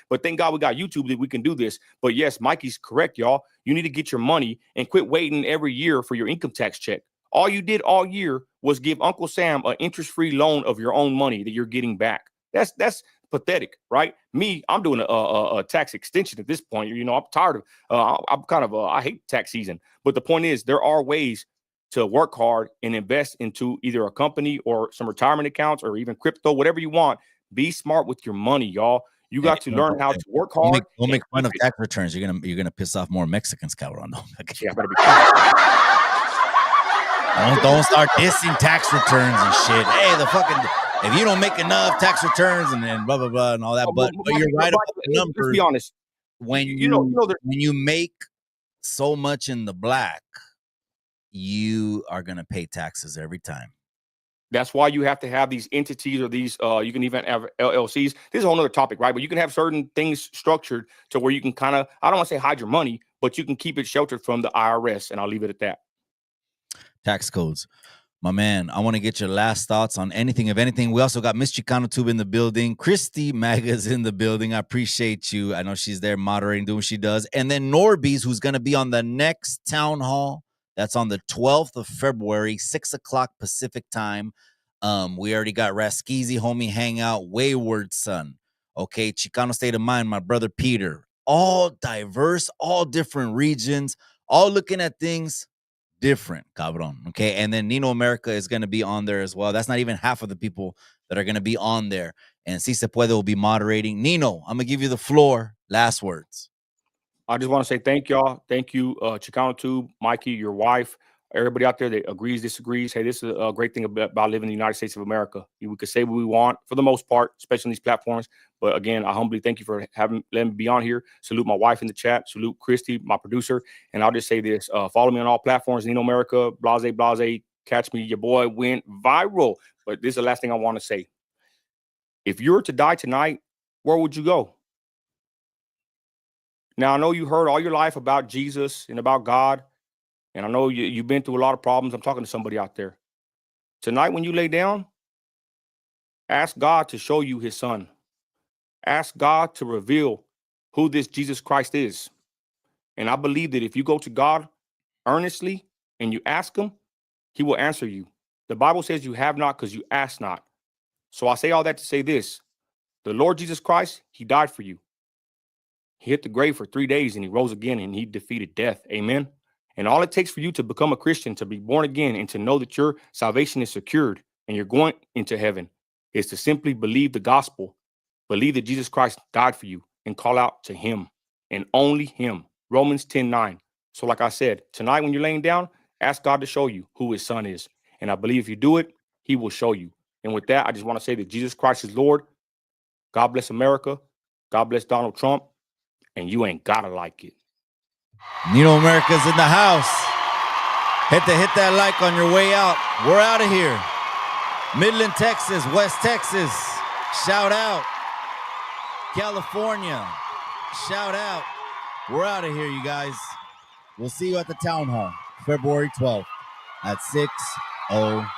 But thank God we got YouTube that we can do this. But yes, Mikey's correct, y'all. You need to get your money and quit waiting every year for your income tax check. All you did all year was give Uncle Sam an interest-free loan of your own money that you're getting back. That's pathetic, right? Me, I'm doing a tax extension at this point. You know, I'm tired of, I hate tax season. But the point is, there are ways to work hard and invest into either a company or some retirement accounts or even crypto, whatever you want. Be smart with your money, y'all. You got to learn how to work hard. Don't make fun of tax returns. You're gonna piss off more Mexicans, cabrón. Yeah, better be don't start dissing tax returns and shit. Hey, if you don't make enough tax returns and then blah blah blah and all that, but you're right about the numbers. Let's be honest. When you make so much in the black, you are going to pay taxes every time. That's why you have to have these entities, or these, you can even have LLCs. This is a whole other topic, right? But you can have certain things structured to where you can kind of, I don't want to say hide your money, but you can keep it sheltered from the IRS. And I'll leave it at that. Tax codes. My man, I want to get your last thoughts on anything, if anything. We also got Miss Chicano Tube in the building. Christy Maga's in the building. I appreciate you. I know she's there moderating, doing what she does. And then Norby's, who's going to be on the next town hall. That's on the 12th of February, 6 o'clock Pacific time. We already got Raskizi, homie hangout, Wayward Son. Okay, Chicano State of Mind, my brother Peter. All diverse, all different regions, all looking at things different, cabron. Okay, and then Nino America is going to be on there as well. That's not even half of the people that are going to be on there. and Si Se Puede will be moderating. Nino, I'm going to give you the floor. Last words. I just want to say thank y'all. Thank you, Chicano Tube, Mikey, your wife, everybody out there that agrees, disagrees. Hey, this is a great thing about living in the United States of America. We can say what we want for the most part, especially on these platforms. But again, I humbly thank you for letting me be on here. Salute my wife in the chat. Salute Christy, my producer. And I'll just say this: follow me on all platforms. Nino America, blase. Catch me. Your boy went viral. But this is the last thing I want to say. If you were to die tonight, where would you go? Now, I know you heard all your life about Jesus and about God, and I know you've been through a lot of problems. I'm talking to somebody out there. Tonight, when you lay down, ask God to show you his son. Ask God to reveal who this Jesus Christ is. And I believe that if you go to God earnestly and you ask him, he will answer you. The Bible says you have not because you ask not. So I say all that to say this. The Lord Jesus Christ, he died for you. He hit the grave for 3 days and he rose again and he defeated death. Amen. And all it takes for you to become a Christian, to be born again, and to know that your salvation is secured and you're going into heaven is to simply believe the gospel, believe that Jesus Christ died for you, and call out to him and only him. Romans 10:9. So like I said, tonight when you're laying down, ask God to show you who his son is. And I believe if you do it, he will show you. And with that, I just want to say that Jesus Christ is Lord. God bless America. God bless Donald Trump. And you ain't gotta like it. Nino America's in the house. Hit that like on your way out. We're out of here. Midland, Texas, West Texas. Shout out. California. Shout out. We're out of here, you guys. We'll see you at the town hall, February 12th at 6:00.